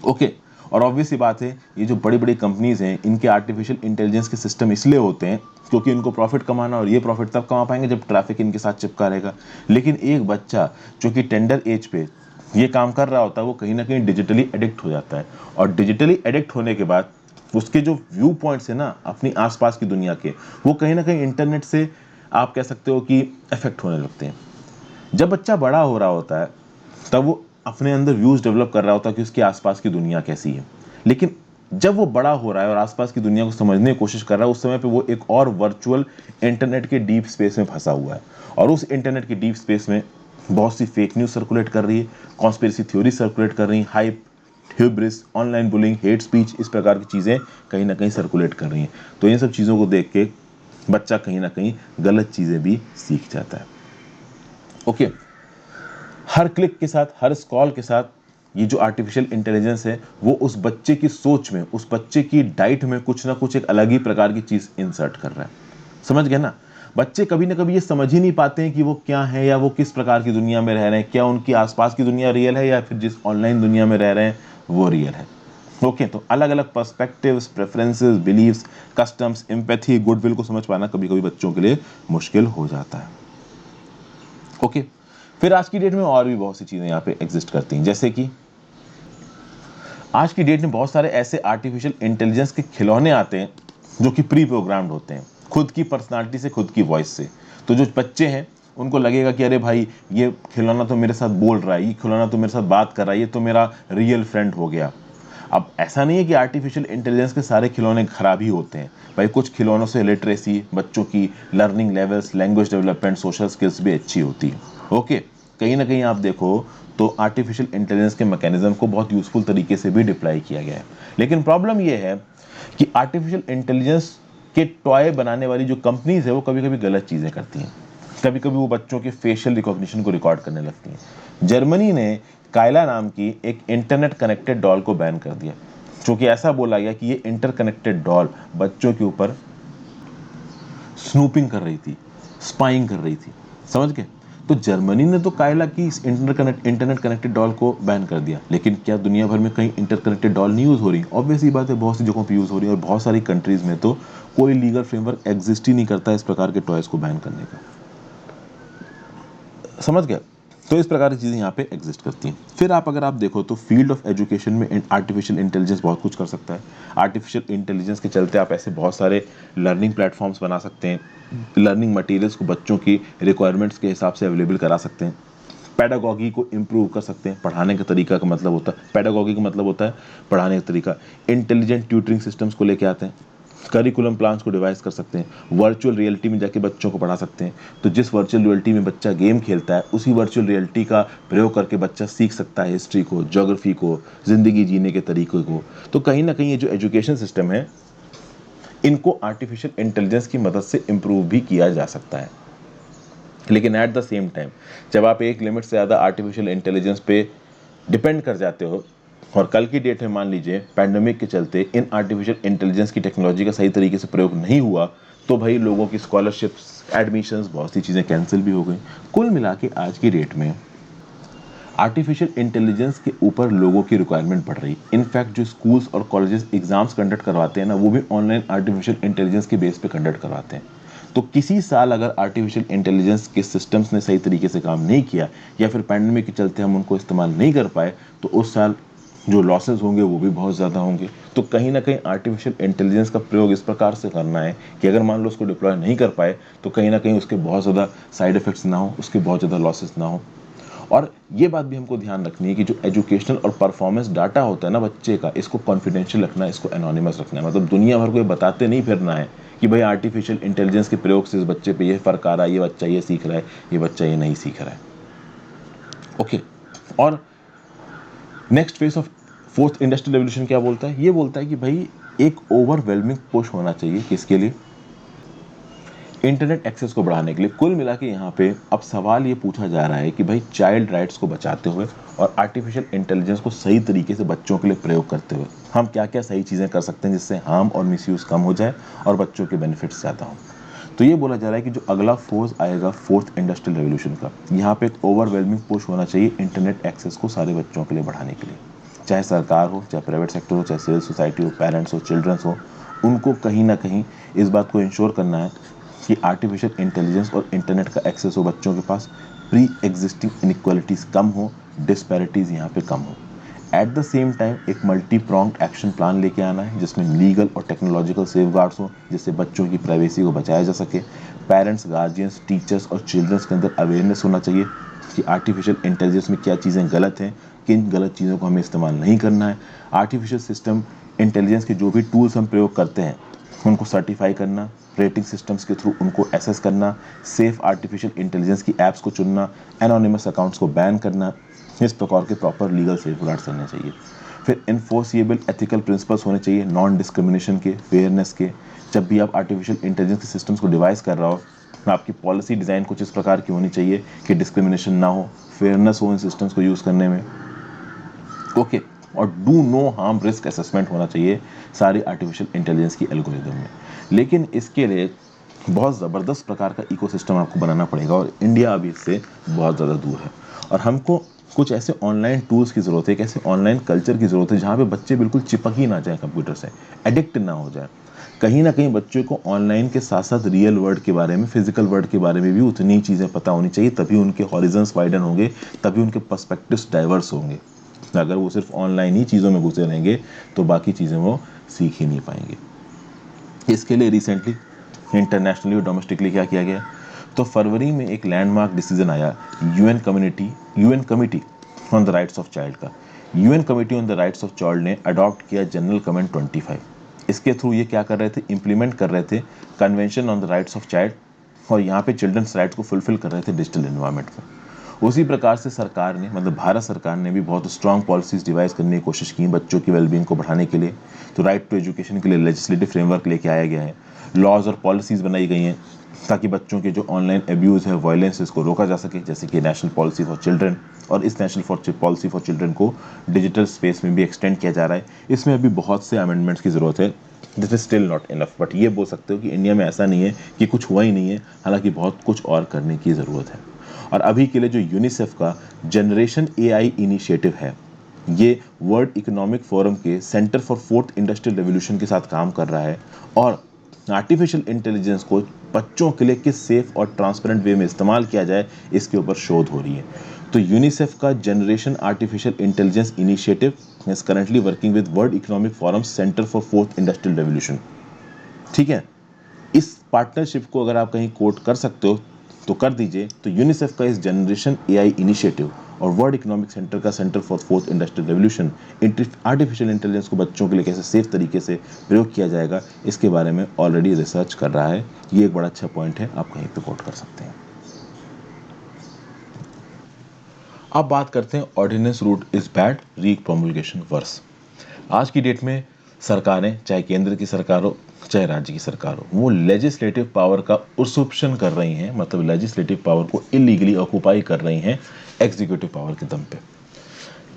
ओके, और ऑब्वियस सी बात है, ये जो बड़ी बड़ी कंपनीज हैं, इनके आर्टिफिशियल इंटेलिजेंस के सिस्टम इसलिए होते हैं क्योंकि इनको प्रॉफिट कमाना, और ये प्रॉफिट तब कमा पाएंगे जब ट्रैफिक इनके साथ चिपका रहेगा। लेकिन एक बच्चा जो कि टेंडर एज पे ये काम कर रहा होता है, वो कहीं ना कहीं डिजिटली एडिक्ट हो जाता है, और डिजिटली एडिक्ट होने के बाद उसके जो व्यू पॉइंट्स है ना अपनी आसपास की दुनिया के, वो कहीं ना कहीं इंटरनेट से आप कह सकते हो कि इफेक्ट होने लगते हैं। जब बच्चा बड़ा हो रहा होता है तब वो अपने अंदर व्यूज डेवलप कर रहा होता है कि उसके आसपास की दुनिया कैसी है। लेकिन जब वो बड़ा हो रहा है और आसपास की दुनिया को समझने की कोशिश कर रहा है, उस समय पे वो एक और वर्चुअल इंटरनेट के डीप स्पेस में फंसा हुआ है, और उस इंटरनेट के डीप स्पेस में बहुत सी फेक न्यूज सर्कुलेट कर रही है, कॉन्स्पिरेसी थ्योरी सर्कुलेट कर रही है, hype, hubris, online bullying, hate speech, इस प्रकार की चीज़ें कहीं ना कहीं सर्कुलेट कर रही हैं। तो इन सब चीज़ों को देख के बच्चा कहीं ना कहीं गलत चीज़ें भी सीख जाता है। ओके, हर क्लिक के साथ, हर स्क्रॉल के साथ ये जो आर्टिफिशियल इंटेलिजेंस है, वो उस बच्चे की सोच में, उस बच्चे की डाइट में कुछ ना कुछ एक अलग ही प्रकार की चीज़ इंसर्ट कर रहा है। समझ गए ना? बच्चे कभी ना कभी ये समझ ही नहीं पाते हैं कि वो क्या है, या वो किस प्रकार की दुनिया में रह रहे हैं, क्या उनकी आसपास की दुनिया रियल है या फिर जिस ऑनलाइन दुनिया में रह रहे हैं वो रियल है। ओके, तो अलग अलग perspectives, preferences, beliefs, customs, empathy, goodwill को समझ पाना कभी कभी बच्चों के लिए मुश्किल हो जाता है। ओके, फिर आज की डेट में और भी बहुत सी चीज़ें यहाँ पे एग्जिस्ट करती हैं, जैसे कि आज की डेट में बहुत सारे ऐसे आर्टिफिशियल इंटेलिजेंस के खिलौने आते हैं जो कि प्री प्रोग्राम्ड होते हैं, खुद की पर्सनालिटी से, खुद की वॉइस से। तो जो बच्चे हैं उनको लगेगा कि अरे भाई ये खिलौना तो मेरे साथ बोल रहा है, ये खिलौना तो मेरे साथ बात कर रहा है, ये तो मेरा रियल फ्रेंड हो गया। अब ऐसा नहीं है कि आर्टिफिशियल इंटेलिजेंस के सारे खिलौने खराब ही होते हैं भाई, कुछ खिलौनों से लिटरेसी, बच्चों की learning levels, language development, social skills भी अच्छी होती है। ओके, कहीं ना कहीं आप देखो तो आर्टिफिशियल इंटेलिजेंस के मैकेनिज्म को बहुत यूजफुल तरीके से भी डिप्लॉय किया गया है। लेकिन प्रॉब्लम यह है कि आर्टिफिशियल इंटेलिजेंस के टॉय बनाने वाली जो कंपनीज है वो कभी कभी गलत चीज़ें करती हैं। कभी कभी वो बच्चों के फेशियल रिकॉग्निशन को रिकॉर्ड करने लगती हैं। जर्मनी ने कायला नाम की एक इंटरनेट कनेक्टेड डॉल को बैन कर दिया, क्योंकि ऐसा बोला गया कि ये इंटरकनेक्टेड डॉल बच्चों के ऊपर स्नूपिंग कर रही थी, स्पाइंग कर रही थी। समझ गए? तो जर्मनी ने तो कायला की इस इंटरनेट कनेक्टेड डॉल को बैन कर दिया, लेकिन क्या दुनिया भर में कहीं इंटरकनेक्टेड डॉल नहीं यूज़ हो रही? ऑब्वियसली बात है, बहुत सी जगहों पे यूज़ हो रही है, और बहुत सारी कंट्रीज़ में तो कोई लीगल फ्रेमवर्क एग्जिस्ट ही नहीं करता इस प्रकार के टॉयज़ को बैन करने का। समझ गए? तो इस प्रकार की चीज़ें यहाँ पे एग्जिस्ट करती हैं। फिर अगर आप देखो तो फील्ड ऑफ एजुकेशन में आर्टिफिशियल इंटेलिजेंस बहुत कुछ कर सकता है। आर्टिफिशियल इंटेलिजेंस के चलते आप ऐसे बहुत सारे लर्निंग प्लेटफॉर्म्स बना सकते हैं, लर्निंग मटेरियल्स को बच्चों की रिक्वायरमेंट्स के हिसाब से अवेलेबल करा सकते हैं, पेडागॉगी को इम्प्रूव कर सकते हैं। पढ़ाने का तरीका का मतलब होता है, पेडागॉगी का मतलब होता है पढ़ाने का तरीका। इंटेलिजेंट ट्यूटरिंग सिस्टम्स को लेके आते हैं, करिकुलम प्लान्स को डिवाइस कर सकते हैं, वर्चुअल रियलिटी में जाके बच्चों को पढ़ा सकते हैं। तो जिस वर्चुअल रियलिटी में बच्चा गेम खेलता है, उसी वर्चुअल रियलिटी का प्रयोग करके बच्चा सीख सकता है हिस्ट्री को, ज्योग्राफी को, ज़िंदगी जीने के तरीके को। तो कहीं ना कहीं ये जो एजुकेशन सिस्टम है, इनको आर्टिफिशियल इंटेलिजेंस की मदद से इम्प्रूव भी किया जा सकता है। लेकिन एट द सेम टाइम जब आप एक लिमिट से ज़्यादा आर्टिफिशियल इंटेलिजेंस पे डिपेंड कर जाते हो, और कल की डेट में मान लीजिए पैंडेमिक के चलते इन आर्टिफिशियल इंटेलिजेंस की टेक्नोलॉजी का सही तरीके से प्रयोग नहीं हुआ, तो भाई लोगों की स्कॉलरशिप्स, एडमिशन्स, बहुत सी चीज़ें कैंसिल भी हो गई। कुल मिला के आज की डेट में आर्टिफिशियल इंटेलिजेंस के ऊपर लोगों की रिक्वायरमेंट बढ़ रही है। इनफैक्ट जो स्कूल्स और कॉलेजेस एग्जाम्स कंडक्ट करवाते हैं ना, वो भी ऑनलाइन आर्टिफिशियल इंटेलिजेंस के बेस पे कंडक्ट करवाते हैं। तो किसी साल अगर आर्टिफिशियल इंटेलिजेंस के सिस्टम्स ने सही तरीके से काम नहीं किया, या फिर पैंडेमिक के चलते हम उनको इस्तेमाल नहीं कर पाए, तो उस साल जो लॉसेस होंगे वो भी बहुत ज़्यादा होंगे। तो कहीं ना कहीं आर्टिफिशियल इंटेलिजेंस का प्रयोग इस प्रकार से करना है कि अगर मान लो उसको डिप्लॉय नहीं कर पाए, तो कहीं ना कहीं उसके बहुत ज़्यादा साइड इफेक्ट्स ना हो, उसके बहुत ज़्यादा लॉसेस ना हो। और ये बात भी हमको ध्यान रखनी है कि जो एजुकेशनल और परफॉर्मेंस डाटा होता है ना बच्चे का, इसको कॉन्फिडेंशियल रखना है, इसको एनोनिमस रखना है। मतलब दुनिया भर को ये बताते नहीं फिरना है कि भाई आर्टिफिशियल इंटेलिजेंस के प्रयोग से इस बच्चे पे ये फ़र्क आ रहा है, ये बच्चा ये सीख रहा है, ये बच्चा ये नहीं सीख रहा है। ओके, और next phase of fourth industrial revolution क्या बोलता है? ये बोलता है कि भाई एक ओवरवेलमिंग पुश होना चाहिए, किसके लिए? इंटरनेट एक्सेस को बढ़ाने के लिए। कुल मिला के यहाँ पे अब सवाल ये पूछा जा रहा है कि भाई चाइल्ड राइट्स को बचाते हुए और आर्टिफिशियल इंटेलिजेंस को सही तरीके से बच्चों के लिए प्रयोग करते हुए हम क्या क्या सही चीज़ें कर सकते हैं जिससे हार्म और मिसयूज़ कम हो जाए और बच्चों के बेनिफिट्स ज़्यादा हों। तो ये बोला जा रहा है कि जो अगला फोर्स आएगा फोर्थ इंडस्ट्रियल रेवोल्यूशन का, यहाँ पे एक ओवरवेलमिंग पुश होना चाहिए इंटरनेट एक्सेस को सारे बच्चों के लिए बढ़ाने के लिए। चाहे सरकार हो, चाहे प्राइवेट सेक्टर हो, चाहे सिविल सोसाइटी हो, पेरेंट्स हो, चिल्ड्रंस हो, उनको कहीं ना कहीं इस बात को इंश्योर करना है कि आर्टिफिशियल इंटेलिजेंस और इंटरनेट का एक्सेस हो बच्चों के पास, प्री एग्जिस्टिंग इनइक्वालिटीज़ कम हो, डिस्पैरिटीज़ यहाँ पे कम हो। एट द सेम टाइम एक मल्टी प्रॉन्ग्ड एक्शन प्लान लेके आना है जिसमें लीगल और टेक्नोलॉजिकल सेफगार्ड्स हो, जिससे बच्चों की प्राइवेसी को बचाया जा सके। पेरेंट्स, गार्जियंस, टीचर्स और चिल्ड्रंस के अंदर अवेयरनेस होना चाहिए कि आर्टिफिशियल इंटेलिजेंस में क्या चीज़ें गलत हैं, किन गलत चीज़ों को हमें इस्तेमाल नहीं करना है। आर्टिफिशियल सिस्टम इंटेलिजेंस के जो भी टूल्स हम प्रयोग करते हैं उनको सर्टिफाई करना, रेटिंग सिस्टम्स के थ्रू उनको एसेस करना, सेफ आर्टिफिशियल इंटेलिजेंस की ऐप्स को चुनना, एनोनिमस अकाउंट्स को बैन करना, इस प्रकार के प्रॉपर लीगल सेफगार्ड्स करने चाहिए। फिर इन्फोर्सिएबल एथिकल प्रिंसिपल्स होने चाहिए, नॉन डिस्क्रिमिनेशन के, फेयरनेस के। जब भी आप आर्टिफिशियल इंटेलिजेंस के सिस्टम्स को डिवाइस कर रहा हो, आपकी पॉलिसी डिज़ाइन कुछ इस प्रकार की होनी चाहिए कि डिस्क्रिमिनेशन ना हो, फेयरनेस हो इन सिस्टम्स को यूज़ करने में। ओके, और do no harm risk assessment होना चाहिए सारी आर्टिफिशियल इंटेलिजेंस की एल्गोरिदम में। लेकिन इसके लिए बहुत ज़बरदस्त प्रकार का इकोसिस्टम आपको बनाना पड़ेगा, और इंडिया अभी इससे बहुत ज़्यादा दूर है। और हमको कुछ ऐसे ऑनलाइन टूल्स की ज़रूरत है, एक ऐसे ऑनलाइन कल्चर की ज़रूरत है जहाँ पे बच्चे बिल्कुल चिपक ही ना जाए कंप्यूटर से, एडिक्ट ना हो जाए। कहीं ना कहीं बच्चों को ऑनलाइन के साथ साथ रियल वर्ल्ड के बारे में, फिजिकल वर्ल्ड के बारे में भी उतनी ही चीज़ें पता होनी चाहिए, तभी उनके हॉरिजन्स वाइडन होंगे, तभी उनके पर्सपेक्टिव्स डाइवर्स होंगे। अगर वो सिर्फ ऑनलाइन ही चीज़ों में घुसे रहेंगे तो बाकी चीज़ें वो सीख ही नहीं पाएंगे। इसके लिए रिसेंटली इंटरनेशनली और डोमेस्टिकली क्या किया गया, तो फरवरी में एक लैंडमार्क डिसीजन आया UN committee on the rights of child का। UN committee on the rights of child ने अडॉप्ट किया जनरल कमेंट 25। इसके थ्रू ये क्या कर रहे थे, इंप्लीमेंट कर रहे थे convention on the rights of child, और यहाँ पे चिल्ड्रंस राइट्स को फुलफिल कर रहे थे डिजिटल एनवायरनमेंट में। उसी प्रकार से सरकार ने, मतलब भारत सरकार ने भी बहुत स्ट्रॉन्ग पॉलिसीज डिवाइस करने की कोशिश की बच्चों की वेलबींग को बढ़ाने के लिए। तो राइट टू एजुकेशन के लिए लेजिस्लेटिव फ्रेमवर्क लेके आया गया है, लॉज और पॉलिसीज बनाई गई हैं ताकि बच्चों के जो ऑनलाइन एब्यूज़ है, वायलेंस है, इसको रोका जा सके, जैसे कि नेशनल पॉलिसी फॉर चिल्ड्रन, और इस नेशनल पॉलिसी फॉर चिल्ड्रन को डिजिटल स्पेस में भी एक्सटेंड किया जा रहा है। इसमें अभी बहुत से अमेंडमेंट्स की ज़रूरत है, this is still not enough, but ये बोल सकते हो कि इंडिया में ऐसा नहीं है कि कुछ हुआ ही नहीं है, हालांकि बहुत कुछ और करने की ज़रूरत है। और अभी के लिए जो यूनिसेफ का जनरेशन एआई इनिशिएटिव है, ये वर्ल्ड इकोनॉमिक फोरम के centre for fourth industrial revolution के साथ काम कर रहा है, और आर्टिफिशियल इंटेलिजेंस को बच्चों के लिए किस सेफ और ट्रांसपेरेंट वे में इस्तेमाल किया जाए, इसके ऊपर शोध हो रही है। तो यूनिसेफ का generation artificial intelligence initiative is currently working with world economic forum centre for fourth industrial revolution. ठीक है, इस पार्टनरशिप को अगर आप कहीं कोट कर सकते हो तो कर दीजिए। तो यूनिसेफ का इस जनरेशन एआई इनिशिएटिव और वर्ल्ड इकोनॉमिक सेंटर का centre for fourth industrial revolution artificial intelligence को बच्चों के लिए कैसे सेफ तरीके से प्रयोग किया जाएगा, इसके बारे में ऑलरेडी रिसर्च कर रहा है। ये एक बड़ा अच्छा पॉइंट है, आप कहीं पे कोट कर सकते हैं। अब बात करते हैं ऑर्डिनेंस रूट इज बैड, री प्रोमulgation वर्स। आज की डेट में सरकारें, चाहे केंद्र की सरकार हो चाहे राज्य की सरकार हो, वो लेजिस्लेटिव पावर का उसुप्शन कर रही हैं, मतलब लेजिस्लेटिव पावर को इलीगली ऑक्युपाई कर रही हैं एग्जीक्यूटिव पावर के दम पे।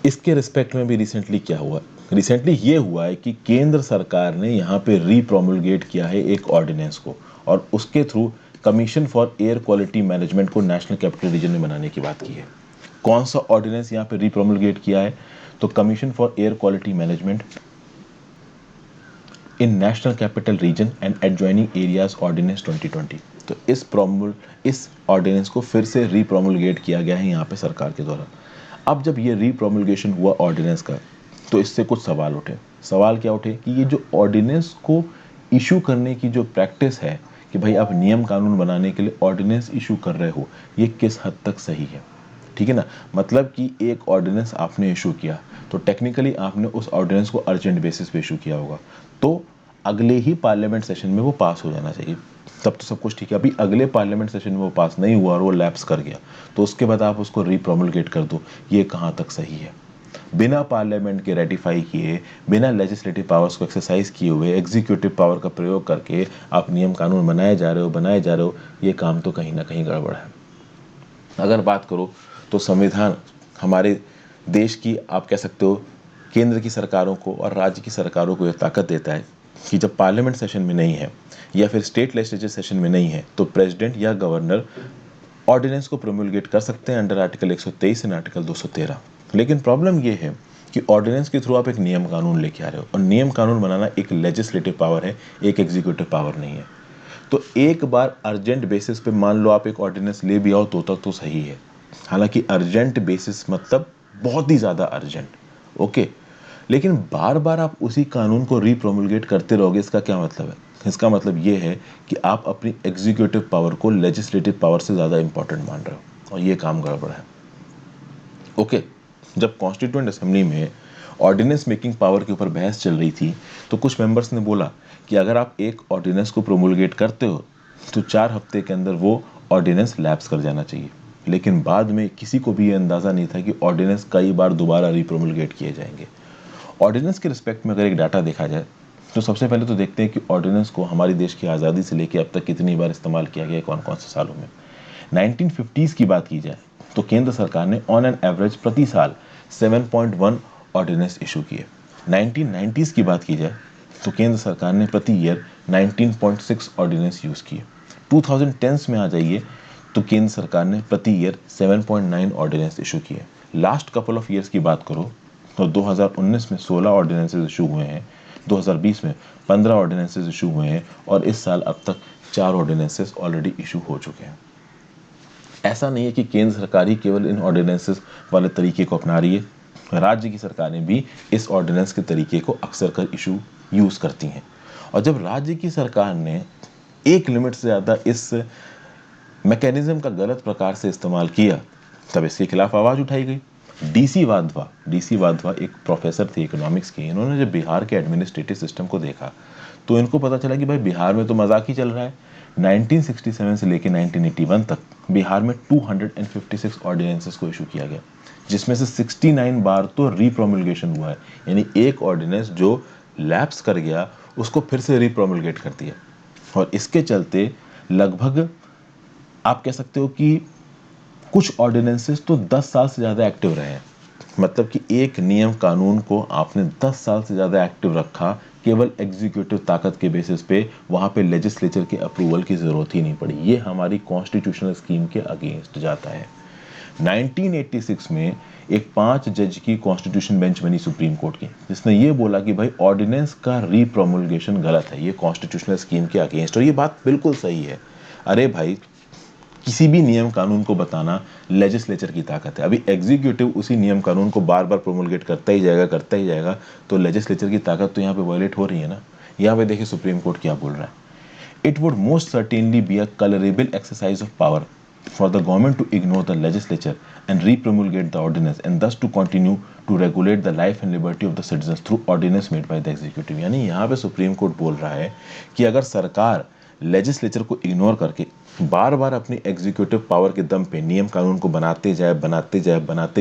इसके रिस्पेक्ट में भी रिसेंटली क्या हुआ, रिसेंटली ये हुआ है कि केंद्र सरकार ने यहाँ पे रीप्रोमulgate किया है एक ऑर्डिनेंस को, और उसके through commission for air quality management को नेशनल कैपिटल रीजन में बनाने की बात की है। कौन सा ऑर्डिनेंस यहाँ पे रीप्रोमulgate किया है, तो commission for air quality management in national capital region and adjoining areas ordinance 2020। तो इस ऑर्डिनेंस को फिर से रीप्रोमulgate किया गया है यहाँ पे सरकार के द्वारा। अब जब ये रीप्रोमulgation हुआ ऑर्डिनेंस का, तो इससे कुछ सवाल उठे। सवाल क्या उठे कि ये जो ऑर्डिनेंस को इशू करने की जो प्रैक्टिस है कि भाई आप नियम कानून बनाने के लिए ऑर्डिनेंस इशू कर रहे हो, ये किस हद तक सही है। ठीक है ना, मतलब कि एक ऑर्डिनेंस आपने इशू किया, तो टेक्निकली आपने उस ऑर्डिनेंस को अर्जेंट बेसिस पे इशू किया होगा, तो अगले ही पार्लियामेंट सेशन में वो पास हो जाना चाहिए, तब तो सब कुछ ठीक है। अभी अगले पार्लियामेंट सेशन में वो पास नहीं हुआ और वो लैप्स कर गया, तो उसके बाद आप उसको रीप्रोमulgate कर दो, ये कहाँ तक सही है। बिना पार्लियामेंट के रेटिफाई किए, बिना लेजिस्लेटिव पावर्स को एक्सरसाइज किए हुए, एग्जीक्यूटिव पावर का प्रयोग करके आप नियम कानून बनाए जा रहे हो, ये काम तो कहीं ना कहीं गड़बड़ है। अगर बात करो तो संविधान हमारे देश की, आप कह सकते हो, केंद्र की सरकारों को और राज्य की सरकारों को यह ताकत देता है कि जब पार्लियामेंट सेशन में नहीं है या फिर स्टेट लेजिस्लेचर सेशन में नहीं है, तो प्रेसिडेंट या गवर्नर ऑर्डिनेंस को प्रोमulgate कर सकते हैं अंडर आर्टिकल 123 एंड आर्टिकल 213। लेकिन प्रॉब्लम ये है कि ऑर्डिनेंस के थ्रू आप एक नियम कानून लेके आ रहे हो, और नियम कानून बनाना एक लेजिस्लेटिव पावर है, एक एग्जीक्यूटिव पावर नहीं है। तो एक बार अर्जेंट बेसिस पे मान लो आप एक ऑर्डिनेंस ले भी आओ तो तक तो सही है, हालांकि अर्जेंट बेसिस मतलब बहुत ही ज़्यादा अर्जेंट, ओके। लेकिन बार बार आप उसी कानून को रीप्रोमulgate करते रहोगे, इसका क्या मतलब है, इसका मतलब ये है कि आप अपनी एग्जीक्यूटिव पावर को लेजिस्लेटिव पावर से ज़्यादा इंपॉर्टेंट मान रहे हो, और ये काम गड़बड़ है, ओके। जब कॉन्स्टिट्यूएंट असेंबली में ऑर्डिनेंस मेकिंग पावर के ऊपर बहस चल रही थी, तो कुछ मेंबर्स ने बोला कि अगर आप एक ऑर्डिनेंस को प्रोमulgate करते हो तो 4 हफ्ते के अंदर वो ऑर्डिनेंस लैप्स कर जाना चाहिए। लेकिन बाद में किसी को भी ये अंदाज़ा नहीं था कि ऑर्डिनेंस कई बार दोबारा रीप्रोमulgate किए जाएंगे। ऑर्डिनेंस के रिस्पेक्ट में अगर एक डाटा देखा जाए, तो सबसे पहले तो देखते हैं कि ऑर्डिनेंस को हमारी देश की आज़ादी से लेकर अब तक कितनी बार इस्तेमाल किया गया है, कौन कौन से सालों में। 1950s की बात की जाए तो केंद्र सरकार ने ऑन एन एवरेज प्रति साल 7.1 ऑर्डिनेंस इशू किए। 1990s की बात की जाए तो केंद्र सरकार ने प्रति ईयर 19.6 ऑर्डिनेंस यूज़ किए। 2010s में आ जाइए तो केंद्र सरकार ने प्रति ईयर 7.9 ऑर्डिनेंस इशू किए। लास्ट कपल ऑफ ईयर्स की बात करो तो 2019 में 16 ऑर्डिनेंसेस इशू हुए हैं, 2020 में 15 ऑर्डिनेंसेस इशू हुए हैं और इस साल अब तक 4 ऑर्डिनेंसेस ऑलरेडी इशू हो चुके हैं। ऐसा नहीं है कि केंद्र सरकार ही केवल इन ऑर्डिनेंसेस वाले तरीके को अपना रही है, राज्य की सरकारें भी इस ऑर्डिनेंस के तरीके को अक्सर कर इशू यूज करती हैं। और जब राज्य की सरकार ने एक लिमिट से ज़्यादा इस मैकेनिज्म का गलत प्रकार से इस्तेमाल किया, तब इसके खिलाफ आवाज़ उठाई गई। डीसी वाधवा एक प्रोफेसर थे इकोनॉमिक्स के। इन्होंने जब बिहार के एडमिनिस्ट्रेटिव सिस्टम को देखा तो इनको पता चला कि भाई बिहार में तो मजाक ही चल रहा है। 1967 से लेकर 1981 तक बिहार में 256 ऑर्डिनेंसेस को इशू किया गया, जिसमें से 69 बार तो रीप्रोमulgation हुआ है, यानी एक ऑर्डिनेंस जो लैप्स कर गया उसको फिर से रीप्रोमulgate कर दिया। और इसके चलते लगभग आप कह सकते हो कि कुछ ऑर्डिनेंसेस तो 10 साल से ज़्यादा एक्टिव रहे हैं। मतलब कि एक नियम कानून को आपने 10 साल से ज़्यादा एक्टिव रखा केवल एग्जीक्यूटिव ताकत के बेसिस पे, वहाँ पे लेजिस्लेचर के अप्रूवल की ज़रूरत ही नहीं पड़ी। ये हमारी कॉन्स्टिट्यूशनल स्कीम के अगेंस्ट जाता है। 1986 में एक 5 जज की कॉन्स्टिट्यूशन बेंच बनी सुप्रीम कोर्ट की, जिसने ये बोला कि भाई ऑर्डिनेंस का रीप्रोमulgation गलत है, ये कॉन्स्टिट्यूशनल स्कीम के अगेंस्ट। और ये बात बिल्कुल सही है। अरे भाई, किसी भी नियम कानून को बताना लेजिस्लेचर की ताकत है। अभी एग्जीक्यूटिव उसी नियम कानून को बार बार प्रोमulgate करता ही जाएगा, तो लेजिस्लेचर की ताकत तो यहाँ पे वायलेट हो रही है ना। यहाँ पे देखिए सुप्रीम कोर्ट क्या बोल रहा है। It would most certainly be a colourable exercise of power for the government to ignore the legislature and re-promulgate the ordinance and thus to continue to regulate the life and liberty of the citizens through ordinance made by the executive। यानी यहाँ पे supreme court बोल रहा है कि अगर सरकार legislature को इग्नोर करके बार बार अपनी एग्जीक्यूटिव पावर के दम पे नियम कानून को बनाते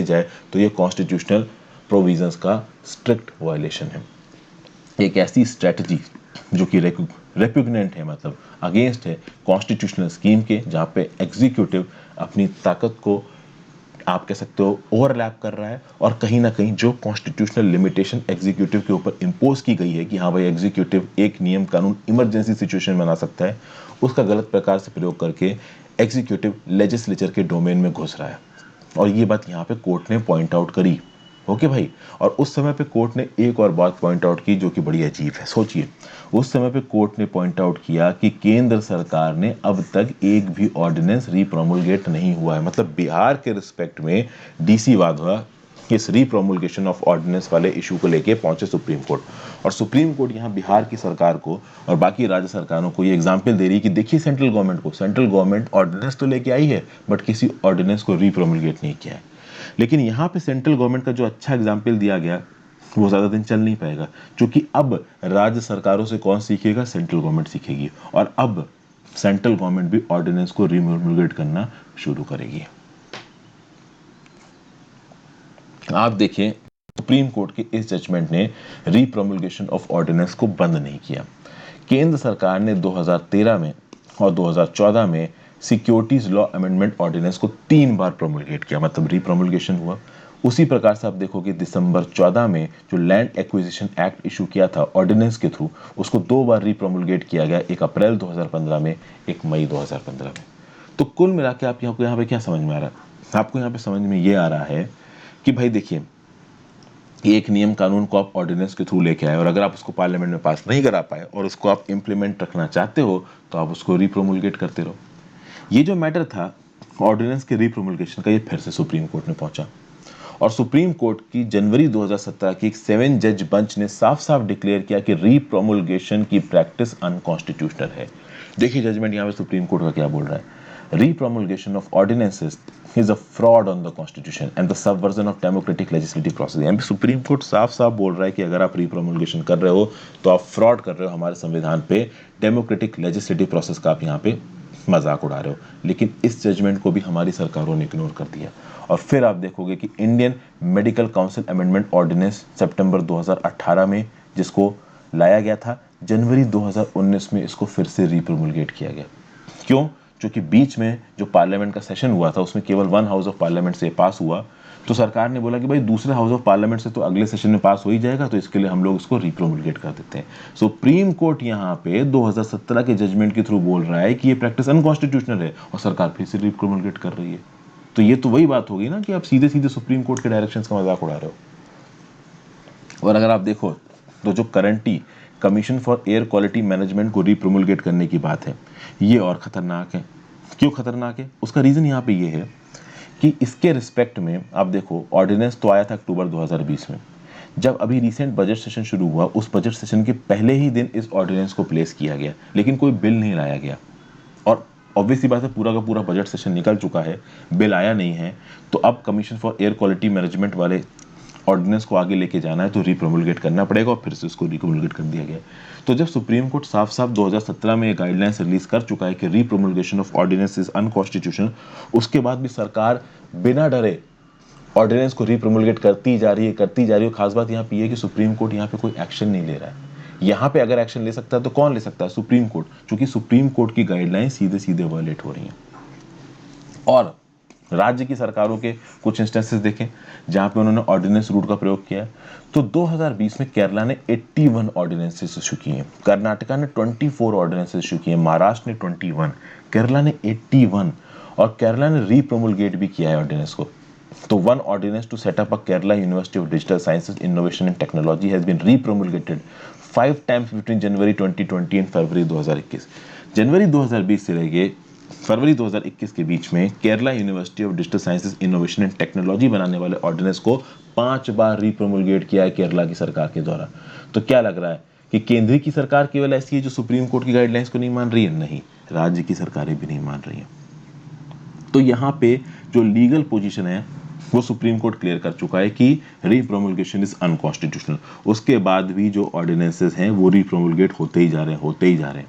जाए तो ये कॉन्स्टिट्यूशनल प्रोविजंस का स्ट्रिक्ट वायलेशन है। एक ऐसी स्ट्रेटजी जो कि रेपुग्नेंट है, मतलब अगेंस्ट है कॉन्स्टिट्यूशनल स्कीम के, जहाँ पे एग्जीक्यूटिव अपनी ताकत को आप कह सकते हो ओवरलैप कर रहा है और कहीं ना कहीं जो कॉन्स्टिट्यूशनल लिमिटेशन एग्जीक्यूटिव के ऊपर इम्पोज की गई है कि हाँ भाई एग्जीक्यूटिव एक नियम कानून इमरजेंसी सिचुएशन बना सकता है, उसका गलत प्रकार से प्रयोग करके एग्जीक्यूटिव लेजिस्लेचर के डोमेन में घुस रहा है। और ये बात यहाँ पे कोर्ट ने पॉइंट आउट करी। ओके भाई, और उस समय पे कोर्ट ने एक और बात पॉइंट आउट की जो कि बड़ी अजीब है। सोचिए, उस समय पे कोर्ट ने पॉइंट आउट किया कि केंद्र सरकार ने अब तक एक भी ऑर्डिनेंस रीप्रोमulgate नहीं हुआ है। मतलब बिहार के रिस्पेक्ट में डीसी वाधवा इस रीप्रोमulgation ऑफ ऑर्डिनेंस वाले इशू को लेके पहुंचे सुप्रीम कोर्ट, और सुप्रीम कोर्ट यहाँ बिहार की सरकार को और बाकी राज्य सरकारों को ये एग्जाम्पल दे रही है कि देखिए सेंट्रल गवर्नमेंट ऑर्डिनेंस तो लेके आई है बट किसी ऑर्डिनेंस को रीप्रोमulgate नहीं किया है। लेकिन यहाँ पे सेंट्रल गवर्नमेंट का जो अच्छा एग्जाम्पल दिया गया वो ज़्यादा दिन चल नहीं पाएगा, क्योंकि अब राज्य सरकारों से कौन सीखेगा? सेंट्रल गवर्नमेंट सीखेगी, और अब सेंट्रल गवर्नमेंट भी ऑर्डिनेंस को रीप्रोमulgate करना शुरू करेगी। आप देखिए, सुप्रीम कोर्ट के इस जजमेंट ने रीप्रोमulgation ऑफ ऑर्डिनेंस को बंद नहीं किया। केंद्र सरकार ने 2013 में और 2014 में सिक्योरिटीज लॉ अमेंडमेंट ऑर्डिनेंस को 3 बार प्रोमulgate किया, मतलब रीप्रोमulgation हुआ। उसी प्रकार से आप देखोगे दिसंबर 14 में जो लैंड एक्विजिशन एक्ट इशू किया था ऑर्डिनेंस के थ्रू, उसको 2 बार रीप्रोमulgate किया गया, एक अप्रैल 2015 में, एक मई 2015 में। तो कुल मिला के आप यहाँ पे क्या समझ में आ रहा है? आपको यहाँ पे समझ में ये आ रहा है कि भाई देखिए, एक नियम कानून को आप ऑर्डिनेंस के थ्रू लेके आए और अगर आप उसको पार्लियामेंट में पास नहीं करा पाए और उसको आप इंप्लीमेंट रखना चाहते हो तो आप उसको रीप्रोमulgate करते रहो। ये जो मैटर था ऑर्डिनेंस के रीप्रोमulgation का, ये फिर से सुप्रीम कोर्ट में पहुंचा, और सुप्रीम कोर्ट की जनवरी 2017 की एक 7 जज बेंच ने साफ साफ डिक्लेयर किया कि रीप्रोमulgation की प्रैक्टिस अनकॉन्स्टिट्यूशनल है। देखिए जजमेंट यहाँ पे सुप्रीम कोर्ट का क्या बोल रहा है। रीप्रोमulgation of ordinances is a fraud on the constitution and the subversion of democratic legislative process। यहाँ पे सुप्रीम कोर्ट साफ साफ बोल रहा है कि अगर आप रीप्रोमulgation कर रहे हो तो आप फ्रॉड कर रहे हो हमारे संविधान पे, डेमोक्रेटिक लेजिस्लेटिव प्रोसेस का आप यहाँ पे मजाक उड़ा रहे हो। लेकिन इस जजमेंट को भी हमारी सरकारों ने इग्नोर कर दिया, और फिर आप देखोगे कि Indian medical council amendment ordinance सितंबर 2018 में जिसको लाया गया था, जनवरी 2019 में इसको फिर से रीप्रोमulgate किया गया। क्यों? क्योंकि बीच में जो पार्लियामेंट का सेशन हुआ था उसमें केवल 1 हाउस ऑफ पार्लियामेंट से पास हुआ, तो सरकार ने बोला कि भाई दूसरे हाउस ऑफ पार्लियामेंट से तो अगले सेशन में पास हो ही जाएगा, तो इसके लिए हम लोग इसको रीप्रोमulgate कर देते हैं। सुप्रीम कोर्ट यहाँ पे 2017 के जजमेंट के थ्रू बोल रहा है कि ये प्रैक्टिस अनकॉन्स्टिट्यूशनल है और सरकार फिर से रीप्रोमulgate कर रही है। तो ये तो वही बात होगी ना कि आप सीधे सीधे सुप्रीम कोर्ट के डायरेक्शंस का मजाक उड़ा रहे हो। और अगर आप देखो तो जो currently commission for air quality management को रीप्रोमुलगेट करने की बात है, ये और खतरनाक है। क्यों खतरनाक है? उसका रीजन यहाँ पे ये है कि इसके रिस्पेक्ट में आप देखो, ऑर्डिनेंस तो आया था अक्टूबर 2020 में। जब अभी रिसेंट बजट सेशन शुरू हुआ, उस बजट सेशन के पहले ही दिन इस ऑर्डिनेंस को प्लेस किया गया, लेकिन कोई बिल नहीं लाया गया। और ऑब्वियसली बात है, पूरा का पूरा बजट सेशन निकल चुका है, बिल आया नहीं है। तो अब commission for air quality management वाले ऑर्डिनेंस को आगे लेके जाना है तो रीप्रोमुलगेट करना पड़ेगा, और फिर से उसको रीप्रोमुलगेट कर दिया गया। तो जब सुप्रीम कोर्ट साफ साफ 2017 में ये गाइडलाइंस रिलीज कर चुका है कि रीप्रोमुलगेशन ऑफ ऑर्डिनेंस इज अनकॉन्स्टिट्यूशनल, उसके बाद भी सरकार बिना डरे ऑर्डिनेंस को रीप्रोमुलगेट करती जा रही है। खास बात यहाँ पे है कि सुप्रीम कोर्ट यहाँ पे कोई एक्शन नहीं ले रहा है। यहाँ पे अगर एक्शन ले सकता है तो कौन ले सकता है? सुप्रीम कोर्ट, क्योंकि सुप्रीम कोर्ट की गाइडलाइन सीधे सीधे वायलेट हो रही हैं। और राज्य की सरकारों के कुछ इंस्टेंसेस देखें जहां पे उन्होंने ऑर्डिनेंस रूट का प्रयोग किया, तो 2020 में केरला ने 81 ऑर्डिनेंसेस इशू किए हैं, कर्नाटका ने 24 ऑर्डिनेंसेस इशू किए हैं, महाराष्ट्र ने 21, केरला ने 81, और केरला ने रीप्रोमुलगेट भी किया है ऑर्डिनेंस को। तो one ordinance to set up a Kerala university of digital sciences innovation and technology has been repromulgated 5 times between January 2020 and February 2021। जनवरी 2020 से लेके फरवरी 2021 के बीच में Kerala university of digital sciences innovation and technology बनाने वाले ऑर्डिनेंस को 5 बार रीप्रोमुलगेट किया है केरला की सरकार के द्वारा। तो क्या लग रहा है कि केंद्र की सरकार केवल ऐसी है जो सुप्रीम कोर्ट की गाइडलाइंस को नहीं मान रही है? नहीं, राज्य की सरकारें भी नहीं मान रही हैं। तो यहाँ पे जो लीगल पोजीशन है वो सुप्रीम कोर्ट क्लियर कर चुका है कि रीप्रोमुलगेशन इज अनकॉन्स्टिट्यूशनल। उसके बाद भी जो ऑर्डिनेंसेस हैं वो रीप्रोमुलगेट होते ही जा रहे हैं।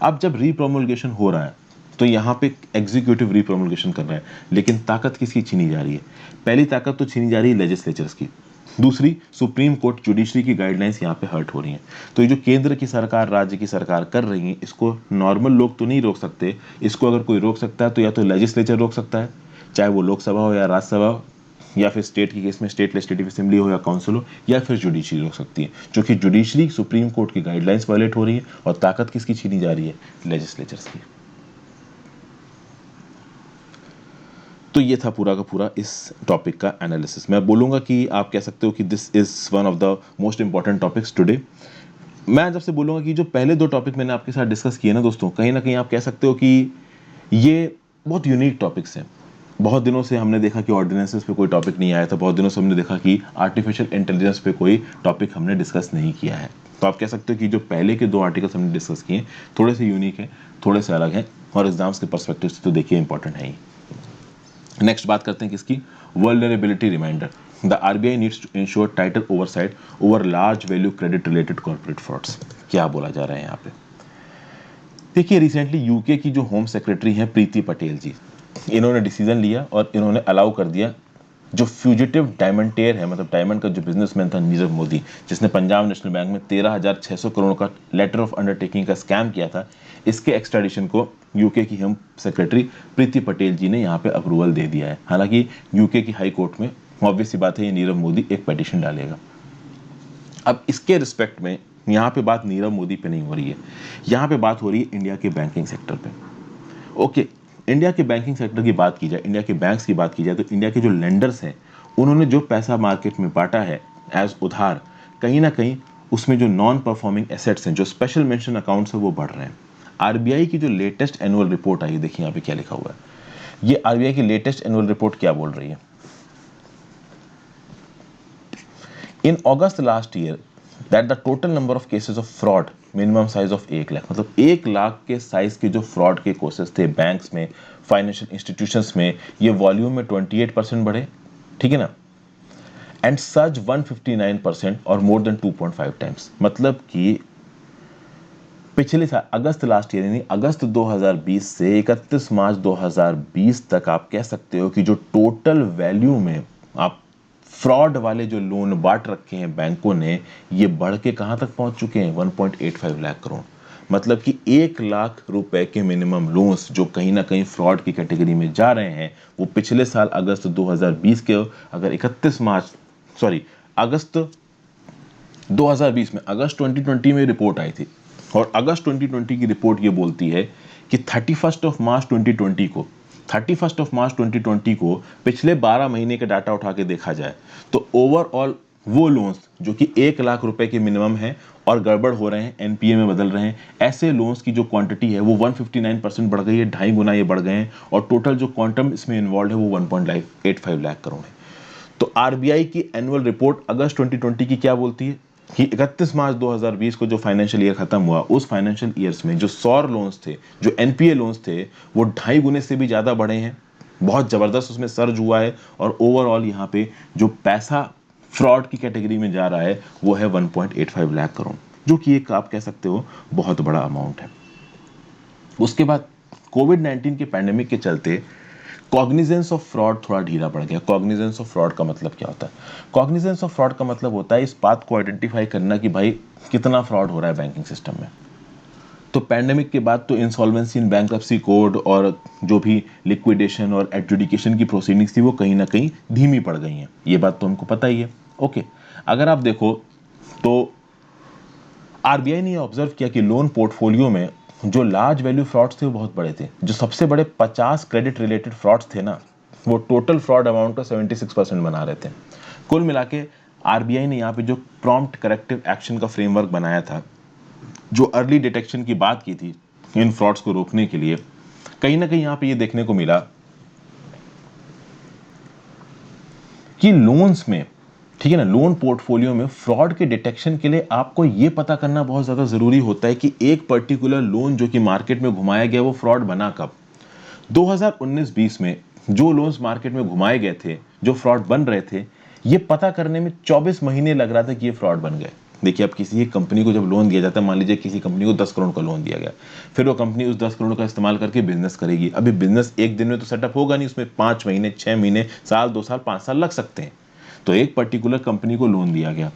अब जब रीप्रोमुलगेशन हो रहा है तो यहाँ पे एग्जीक्यूटिव रीप्रोमुलगेशन कर रहा है, लेकिन ताकत किसकी छीनी जा रही है? पहली ताकत तो छीनी जा रही है लेजिस्लेचर्स की, दूसरी सुप्रीम कोर्ट जुडिशरी की गाइडलाइंस यहाँ पे हर्ट हो रही हैं। तो ये जो केंद्र की सरकार, राज्य की सरकार कर रही है, इसको नॉर्मल लोग तो नहीं रोक सकते। इसको अगर कोई रोक सकता है तो या तो लेजिस्लेचर रोक सकता है, चाहे वो लोकसभा हो या राज्यसभा हो, या फिर स्टेट की केस में स्टेट लेजिस्लेटिव असेंबली हो या काउंसिल हो, या फिर जुडिशरी रोक सकती है। क्योंकि जुडिशरी सुप्रीम कोर्ट की गाइडलाइंस वायलेट हो रही है, और ताकत किसकी छीनी जा रही है? लेजिस्लेचर्स की। तो ये था पूरा का पूरा इस टॉपिक का एनालिसिस। मैं बोलूँगा कि आप कह सकते हो कि this is one of the most important topics today. मैं जब से बोलूँगा कि जो पहले 2 टॉपिक मैंने आपके साथ डिस्कस किए ना दोस्तों, कहीं ना कहीं आप कह सकते हो कि ये बहुत यूनिक टॉपिक्स हैं। बहुत दिनों से हमने देखा कि ऑर्डिनेंसेस पे कोई टॉपिक नहीं आया था, बहुत दिनों से हमने देखा कि आर्टिफिशियल इंटेलिजेंस पे कोई टॉपिक हमने डिस्कस नहीं किया है। तो आप कह सकते हो कि जो पहले के 2 आर्टिकल्स हमने डिस्कस किए थोड़े से यूनिक हैं, थोड़े से अलग हैं, और एग्जाम्स के पर्सपेक्टिव से तो देखिए इंपॉर्टेंट है ही। नेक्स्ट बात करते हैं किसकी? Vulnerability reminder. The RBI needs to ensure tighter oversight over large value credit related corporate frauds. क्या बोला जा रहा है यहाँ पे? देखिए, रिसेंटली यूके की जो होम सेक्रेटरी हैं प्रीति पटेल जी, इन्होंने डिसीजन लिया और इन्होंने अलाउ कर दिया जो फ्यूजिटिव डायमंडेयर है, मतलब डायमंड का जो बिजनेसमैन था नीरव मोदी, जिसने पंजाब नेशनल बैंक में 13,600 करोड़ का लेटर ऑफ अंडरटेकिंग का स्कैम किया था, इसके एक्स्ट्राडिशन को यूके की होम सेक्रेटरी प्रीति पटेल जी ने यहाँ पे अप्रूवल दे दिया है। हालांकि यूके की हाई कोर्ट में ऑब्वियस सी बात है, ये नीरव मोदी एक पिटीशन डालेगा। अब इसके रिस्पेक्ट में यहाँ पे बात नीरव मोदी पे नहीं हो रही है, यहाँ पे बात हो रही है इंडिया के बैंकिंग सेक्टर पे। ओके, इंडिया के बैंकिंग सेक्टर की बात की जाए, इंडिया के बैंक्स की बात की जाए, तो इंडिया के जो लेंडर्स हैं उन्होंने जो पैसा मार्केट में बांटा है एज उधार, कहीं ना कहीं उसमें जो नॉन परफॉर्मिंग एसेट्स हैं, जो स्पेशल मेंशन अकाउंट्स हैं, वो बढ़ रहे हैं। आरबीआई की जो लेटेस्ट एनुअल रिपोर्ट आई है, देखिए यहाँ पे क्या लिखा हुआ है। ये आरबीआई की लेटेस्ट एनुअल रिपोर्ट क्या बोल रही है? In August last year that the total number of cases of fraud minimum size of 1 lakh, मतलब 1 लाख के साइज के जो फ्रॉड के केसेस थे बैंक्स में, फाइनेंशियल इंस्टीट्यूशंस में, ये वॉल्यूम में 28% बढ़े, ठीक है ना, एंड सच 159% और मोर देन 2.5 टाइम्स। मतलब कि पिछले साल अगस्त लास्ट ईयर, यानी अगस्त 2020 से 31 मार्च 2020 तक आप कह सकते हो कि जो टोटल वैल्यू में आप फ्रॉड वाले जो लोन बांट रखे हैं बैंकों ने, ये बढ़ के कहां तक पहुंच चुके हैं? 1.85 लाख करोड़। मतलब कि 1 लाख रुपए के मिनिमम लोन्स जो कहीं ना कहीं फ्रॉड की कैटेगरी में जा रहे हैं, वो पिछले साल अगस्त 2020 के अगर 31 मार्च सॉरी अगस्त 2020 में, अगस्त 2020 में रिपोर्ट आई थी, और अगस्त 2020 की रिपोर्ट ये बोलती है कि 31 मार्च 2020 को 31 मार्च 2020 को पिछले 12 महीने के डाटा उठा के देखा जाए तो ओवरऑल वो लोन्स जो कि 1 लाख रुपए के मिनिमम है और गड़बड़ हो रहे हैं, एनपीए में बदल रहे हैं, ऐसे लोन्स की जो क्वांटिटी है वो 159% बढ़ गई है, 2.5 गुना ये बढ़ गए हैं और टोटल जो क्वांटम इसमें इन्वॉल्व है वो 1.85 लाख करोड़ है। तो आरबीआई की एनुअल रिपोर्ट अगस्त 2020 की क्या बोलती है कि 31 मार्च 2020 को जो फाइनेंशियल ईयर खत्म हुआ उस फाइनेंशियल ईयर्स में जो सौर लोन्स थे, जो एनपीए लोन्स थे, वो 2.5 गुने से भी ज्यादा बढ़े हैं। बहुत जबरदस्त उसमें सर्ज हुआ है और ओवरऑल यहाँ पे जो पैसा फ्रॉड की कैटेगरी में जा रहा है वो है 1.85 लाख करोड़, जो कि एक आप कह सकते हो बहुत बड़ा अमाउंट है। उसके बाद कोविड-19 के पैंडेमिक के चलते कॉग्निजेंस ऑफ फ्रॉड थोड़ा ढीला पड़ गया। कॉग्निजेंस ऑफ फ्रॉड का मतलब क्या होता है? कॉग्निजेंस ऑफ फ्रॉड का मतलब होता है इस बात को आइडेंटिफाई करना कि भाई कितना फ्रॉड हो रहा है बैंकिंग सिस्टम में। तो पैंडेमिक के बाद तो इंसॉल्वेंसी इन बैंक्रप्सी कोड और जो भी लिक्विडेशन और एडजुडिकेशन की प्रोसीडिंग्स थी वो कहीं ना कहीं धीमी पड़ गई हैं, ये बात तो हमको पता ही है। ओके, अगर आप देखो तो आरबीआई ने ऑब्जर्व किया कि लोन पोर्टफोलियो में जो लार्ज वैल्यू फ्रॉड्स थे वो बहुत बड़े थे। जो सबसे बड़े 50 क्रेडिट रिलेटेड फ्रॉड्स थे ना, वो टोटल फ्रॉड अमाउंट का 76% बना रहे थे। कुल मिला के आरबीआई ने यहाँ पे जो प्रॉम्प्ट करेक्टिव एक्शन का फ्रेमवर्क बनाया था, जो अर्ली डिटेक्शन की बात की थी इन फ्रॉड्स को रोकने के लिए, कहीं ना कहीं यहाँ पे ये देखने को मिला कि लोन्स में, ठीक है ना, लोन पोर्टफोलियो में फ्रॉड के डिटेक्शन के लिए आपको ये पता करना बहुत ज्यादा जरूरी होता है कि एक पर्टिकुलर लोन जो कि मार्केट में घुमाया गया वो फ्रॉड बना कब। 2019-20 में जो लोन्स मार्केट में घुमाए गए थे, जो फ्रॉड बन रहे थे, ये पता करने में 24 महीने लग रहा था कि ये फ्रॉड बन गए। देखिए, अब किसी कंपनी को जब लोन दिया जाता है, मान लीजिए किसी कंपनी को 10 करोड़ का लोन दिया गया, फिर वो कंपनी उस 10 करोड़ का इस्तेमाल करके बिजनेस करेगी। अभी बिजनेस एक दिन में तो सेटअप होगा नहीं, उसमें 5 महीने, 6 महीने, साल, 2 साल, 5 साल लग सकते हैं। तो एक पर्टिकुलर कंपनी को लोन दिया गया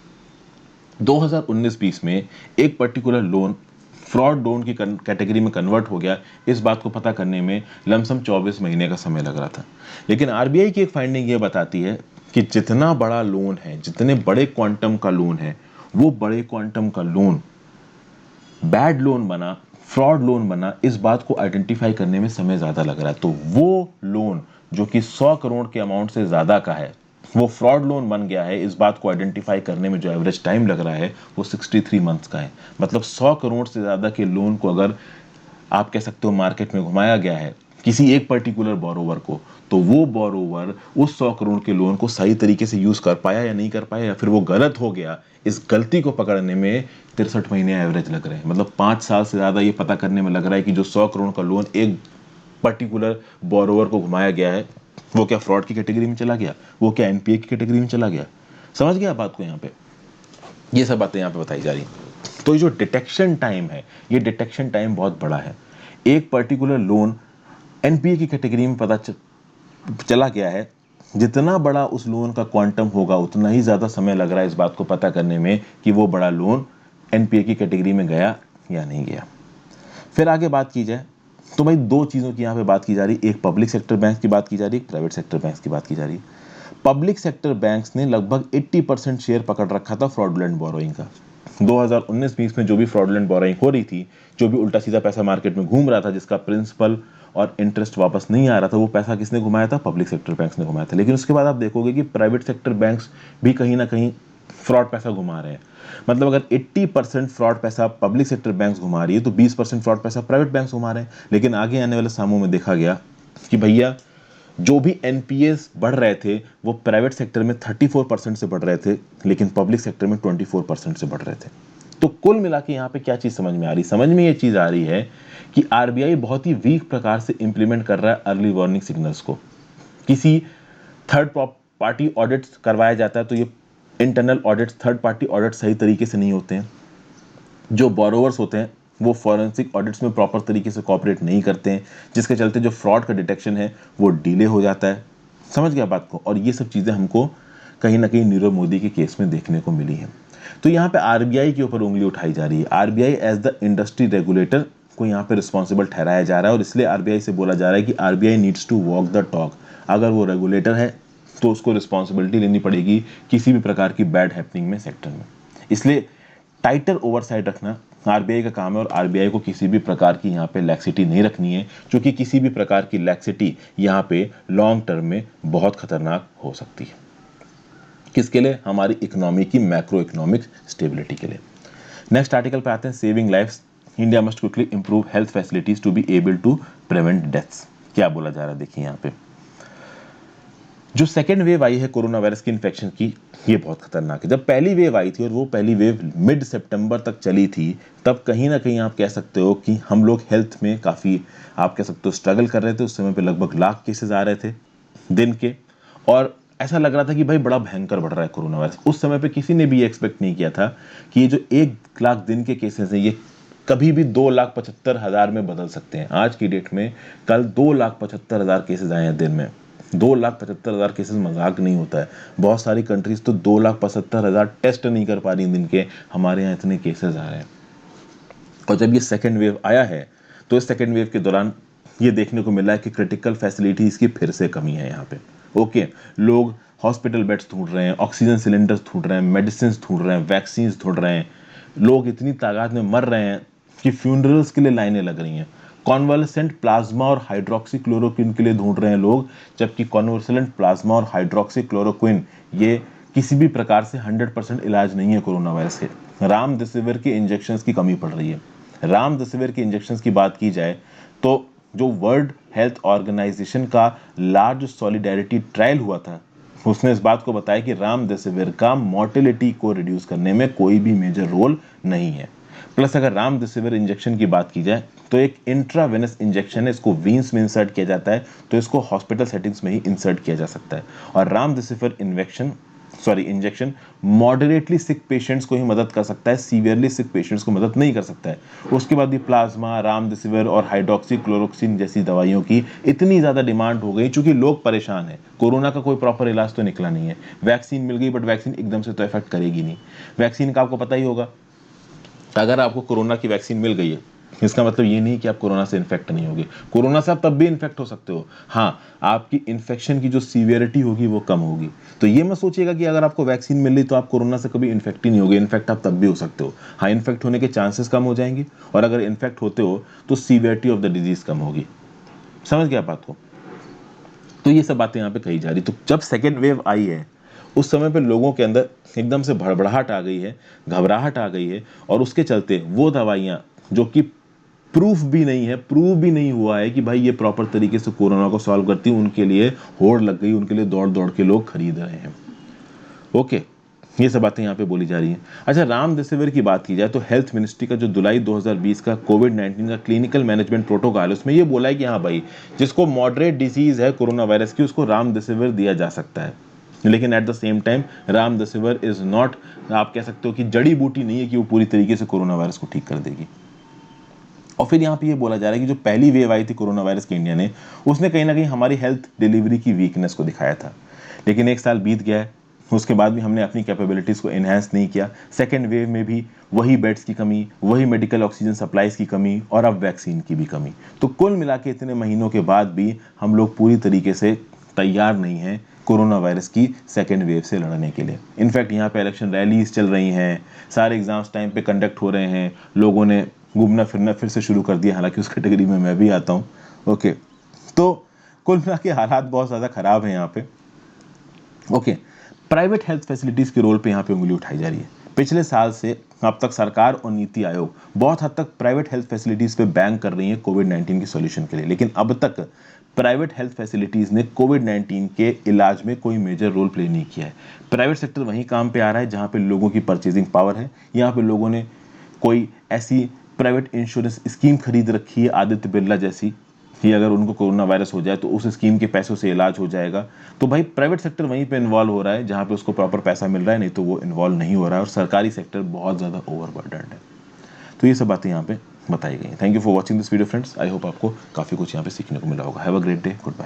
2019-20 में, एक पर्टिकुलर लोन फ्रॉड लोन की कैटेगरी में कन्वर्ट हो गया। इस बात को पता करने में लमसम 24 महीने का समय लग रहा था। लेकिन आरबीआई की एक फाइंडिंग ये बताती है कि जितना बड़ा लोन है, जितने बड़े क्वांटम का लोन है, वो बड़े क्वांटम का लोन बैड लोन बना, फ्रॉड लोन बना, इस बात को आइडेंटिफाई करने में समय ज्यादा लग रहा है। तो वो लोन जो कि 100 करोड़ के अमाउंट से ज्यादा का है, वो फ्रॉड लोन बन गया है। इस बात को आइडेंटिफाई करने में जो एवरेज टाइम लग रहा है वो 63 मंथ्स का है। मतलब 100 करोड़ से ज्यादा के लोन को अगर आप कह सकते हो मार्केट में घुमाया गया है किसी एक पर्टिकुलर बोरोवर को, तो वो बोरोवर उस 100 करोड़ के लोन को सही तरीके से यूज कर पाया या नहीं कर पाया, या फिर वो गलत हो गया, इस गलती को पकड़ने में 63 महीने एवरेज लग रहे हैं। मतलब 5 साल से ज्यादा ये पता करने में लग रहा है कि जो 100 करोड़ का लोन एक पर्टिकुलर बोरोवर को घुमाया गया है वो क्या फ्रॉड की कैटेगरी में चला गया, वो क्या एनपीए की कैटेगरी में चला गया। समझ गया बात को? यहाँ पे ये सब बातें यहाँ पे बताई जा रही हैं। तो ये जो डिटेक्शन टाइम है, ये डिटेक्शन टाइम बहुत बड़ा है। एक पर्टिकुलर लोन एनपीए की कैटेगरी में पता चला गया है, जितना बड़ा उस लोन का क्वांटम होगा उतना ही ज्यादा समय लग रहा है इस बात को पता करने में कि वो बड़ा लोन एनपीए की कैटेगरी में गया या नहीं गया। फिर आगे बात की जाए तो भाई दो चीजों की यहाँ पे बात की जा रही है, एक पब्लिक सेक्टर बैंक की बात की जा रही है, एक प्राइवेट सेक्टर बैंक की बात की जा रही है। पब्लिक सेक्टर बैंक्स ने लगभग 80% शेयर पकड़ रखा था फ्रॉडुलेंट बोरोइंग का। 2019-20 में जो भी फ्रॉडुलेंट बोरोइंग हो रही थी, जो भी उल्टा सीधा पैसा मार्केट में घूम रहा था, जिसका प्रिंसिपल और इंटरेस्ट वापस नहीं आ रहा था, वो पैसा किसने घुमाया था? पब्लिक सेक्टर बैंक्स ने घुमाया था। लेकिन उसके बाद आप देखोगे कि प्राइवेट सेक्टर बैंक्स भी कहीं ना कहीं फ्रॉड पैसा घुमा रहे हैं। मतलब अगर 80% फ्रॉड पैसा पब्लिक सेक्टर बैंक्स घुमा रही है तो 20% फ्रॉड पैसा प्राइवेट बैंक्स घुमा रहे हैं। लेकिन आगे आने वाले सालों में देखा गया कि भैया जो भी एनपीएस बढ़ रहे थे वो प्राइवेट सेक्टर में 34% से बढ़ रहे थे, लेकिन पब्लिक सेक्टर में 24% से बढ़ रहे थे। तो कुल मिला के यहाँ पे क्या चीज समझ में आ रही? समझ में ये चीज आ रही है कि आरबीआई बहुत ही वीक प्रकार से इंप्लीमेंट कर रहा है अर्ली वार्निंग सिग्नल्स को। किसी थर्ड पार्टी ऑडिट्स करवाया जाता है तो ये internal audits, third party audit सही तरीके से नहीं होते हैं। जो बोरोवर्स होते हैं वो फॉरेंसिक ऑडिट्स में प्रॉपर तरीके से कोऑपरेट नहीं करते हैं, जिसके चलते जो फ्रॉड का डिटेक्शन है वो डिले हो जाता है। समझ गया बात को? और ये सब चीजें हमको कहीं ना कहीं नीरव मोदी के केस में देखने को मिली है। तो यहाँ पे आरबीआई के ऊपर उंगली उठाई जा रही है। RBI as the industry regulator को यहाँ पे रिस्पॉन्सिबल ठहराया जा रहा है और इसलिए आरबीआई से बोला जा रहा है कि RBI needs to walk the talk. अगर वो रेगुलेटर है तो उसको रिस्पॉन्सिबिलिटी लेनी पड़ेगी किसी भी प्रकार की बैड हैपनिंग में सेक्टर में। इसलिए टाइटर ओवरसाइट रखना आरबीआई का काम है और आरबीआई को किसी भी प्रकार की यहाँ पे लैक्सिटी नहीं रखनी है, क्योंकि किसी भी प्रकार की लैक्सिटी यहाँ पे लॉन्ग टर्म में बहुत खतरनाक हो सकती है। किसके लिए? हमारी इकोनॉमी की मैक्रो इकोनॉमिक स्टेबिलिटी के लिए। नेक्स्ट आर्टिकल पे आते हैं, saving lifes, India must quickly improve health facilities to be able to prevent deaths. क्या बोला जा रहा है देखिए यहाँ पे, जो सेकेंड वेव आई है कोरोना वायरस की इन्फेक्शन की, ये बहुत खतरनाक है। जब पहली वेव आई थी और वो पहली वेव मिड सितंबर तक चली थी, तब कहीं ना कहीं आप कह सकते हो कि हम लोग हेल्थ में काफ़ी, आप कह सकते हो, स्ट्रगल कर रहे थे। उस समय पे लगभग लाख केसेस आ रहे थे दिन के, और ऐसा लग रहा था कि भाई बड़ा भयंकर बढ़ रहा है कोरोना वायरस। उस समय पे किसी ने भी ये एक्सपेक्ट नहीं किया था कि ये जो 1 लाख दिन के केसेस हैं, ये कभी भी 2,75,000 में बदल सकते हैं। आज की डेट में कल 2,75,000 केसेस आए हैं दिन में। 2,75,000 केसेस मजाक नहीं होता है। बहुत सारी कंट्रीज तो 2,75,000 टेस्ट नहीं कर पा रही दिन के, हमारे यहाँ इतने केसेस आ रहे हैं। और जब ये सेकेंड वेव आया है, तो इस सेकेंड वेव के दौरान ये देखने को मिला है कि क्रिटिकल फैसिलिटीज़ की फिर से कमी है यहाँ पे। ओके, लोग हॉस्पिटल बेड्स ढूंढ रहे हैं, ऑक्सीजन सिलेंडर्स ढूंढ रहे हैं, मेडिसिन ढूंढ रहे हैं, वैक्सीन ढूंढ रहे हैं। लोग इतनी तादाद में मर रहे हैं कि फ्यूनरल्स के लिए लाइनें लग रही हैं। कॉन्वालेसेंट प्लाज्मा और हाइड्रोक्सी क्लोरोक्विन के लिए ढूंढ रहे हैं लोग, जबकि कॉन्वालेसेंट प्लाज्मा और हाइड्रोक्सी क्लोरोक्विन ये किसी भी प्रकार से 100% इलाज नहीं है कोरोना वायरस के। रामडेसिविर के इंजेक्शंस की कमी पड़ रही है। रामडेसिविर के इंजेक्शंस की बात की जाए तो जो वर्ल्ड हेल्थ ऑर्गेनाइजेशन का लार्ज सॉलिडेरिटी ट्रायल हुआ था, उसने इस बात को बताया कि रामडेसिविर का मोर्टेलिटी को रिड्यूस करने में कोई भी मेजर रोल नहीं है। प्लस अगर रामडेसिविर इंजेक्शन की बात की जाए तो एक इंट्रावेनस इंजेक्शन है, इसको वीन्स में इंसर्ट किया जाता है, तो इसको हॉस्पिटल सेटिंग्स में ही इंसर्ट किया जा सकता है। और रामडेसिविर इंजेक्शन मॉडरेटली सिक पेशेंट्स को ही मदद कर सकता है, सीवियरली सिक पेशेंट्स को मदद नहीं कर सकता है। उसके बाद भी प्लाज्मा, रामडेसिविर और हाइड्रोक्सी क्लोरोक्विन जैसी दवाइयों की इतनी ज़्यादा डिमांड हो गई, चूंकि लोग परेशान हैं। कोरोना का कोई प्रॉपर इलाज तो निकला नहीं है। वैक्सीन मिल गई, बट वैक्सीन एकदम से तो इफेक्ट करेगी नहीं। वैक्सीन का आपको पता ही होगा, अगर आपको कोरोना की वैक्सीन मिल गई है, इसका मतलब ये नहीं कि आप कोरोना से इन्फेक्ट नहीं होगे। कोरोना से आप तब भी इन्फेक्ट हो सकते हो, हाँ, आपकी इन्फेक्शन की जो सीवियरिटी होगी वो कम होगी। तो ये मत सोचिएगा कि अगर आपको वैक्सीन मिल रही तो आप कोरोना से कभी इन्फेक्ट ही नहीं होगे। इन्फेक्ट आप तब भी हो सकते हो, हाँ, इन्फेक्ट होने के चांसेस कम हो जाएंगे, और अगर इन्फेक्ट होते हो तो सीवियरिटी ऑफ द डिजीज कम होगी। समझ गया बात को? तो ये सब बातें यहाँ पे कही जा रही। तो जब सेकेंड वेव आई है, उस समय पे लोगों के अंदर एकदम से भड़बड़ाहट आ गई है, घबराहट आ गई है, और उसके चलते वो दवाइयाँ जो कि प्रूव भी नहीं हुआ है कि भाई ये प्रॉपर तरीके से कोरोना को सॉल्व करती है, उनके लिए होड़ लग गई, उनके लिए दौड़ दौड़ के लोग खरीद रहे हैं। ओके, ये सब बातें यहाँ पे बोली जा रही हैं। अच्छा, रामडेसिविर की बात की जाए तो हेल्थ मिनिस्ट्री का जो जुलाई 2020 का कोविड-19 का क्लिनिकल मैनेजमेंट प्रोटोकॉल है, उसमें ये बोला है कि हाँ भाई, जिसको मॉडरेट डिजीज है कोरोना वायरस की, उसको रामडेसिविर दिया जा सकता है। लेकिन at the same time remdesivir is not, आप कह सकते हो कि जड़ी बूटी नहीं है कि वो पूरी तरीके से कोरोना वायरस को ठीक कर देगी। और फिर यहाँ पे ये बोला जा रहा है कि जो पहली वेव आई थी कोरोना वायरस के इंडिया ने, उसने कहीं ना कहीं हमारी हेल्थ डिलीवरी की वीकनेस को दिखाया था। लेकिन 1 साल बीत गया है, उसके बाद भी हमने अपनी कैपेबिलिटीज़ को एनहांस नहीं किया। सेकेंड वेव में भी वही बेड्स की कमी, वही मेडिकल ऑक्सीजन सप्लाईज की कमी, और अब वैक्सीन की भी कमी। तो कुल मिला के इतने महीनों के बाद भी हम लोग पूरी तरीके से तैयार नहीं हैं कोरोना वायरस की सेकेंड वेव से लड़ने के लिए। इनफैक्ट यहाँ पे इलेक्शन रैलीज चल रही हैं, सारे एग्जाम्स टाइम पे कंडक्ट हो रहे हैं, लोगों ने घूमना फिरना फिर से शुरू कर दिया, हालांकि उस कैटेगरी में मैं भी आता हूँ। ओके, तो कुल मिला के हालात बहुत ज़्यादा ख़राब हैं यहाँ पे। ओके, प्राइवेट हेल्थ फैसिलिटीज़ के रोल पे यहाँ पे उंगली उठाई जा रही है। पिछले साल से अब तक सरकार और नीति आयोग बहुत हद तक प्राइवेट हेल्थ फैसिलिटीज़ पे बैंक कर रही है कोविड-19 के सॉल्यूशन के लिए, लेकिन अब तक प्राइवेट हेल्थ फैसिलिटीज़ ने कोविड-19 के इलाज में कोई मेजर रोल प्ले नहीं किया है। प्राइवेट सेक्टर वहीं काम पे आ रहा है जहाँ पे लोगों की परचेजिंग पावर है। यहाँ पे लोगों ने कोई ऐसी प्राइवेट इंश्योरेंस स्कीम खरीद रखी है, आदित्य बिरला जैसी, कि अगर उनको कोरोना वायरस हो जाए तो उस स्कीम के पैसों से इलाज हो जाएगा। तो भाई प्राइवेट सेक्टर वहीं पे इन्वॉल्व हो रहा है जहाँ पे उसको प्रॉपर पैसा मिल रहा है, नहीं तो वो इन्वॉल्व नहीं हो रहा है, और सरकारी सेक्टर बहुत ज़्यादा ओवरबर्डन्ड है। तो ये सब बातें यहाँ पे बताई गई हैं। Thank you for watching this video friends. I hope आपको काफ़ी कुछ यहाँ पे सीखने को मिला होगा। Have a great day, good bye.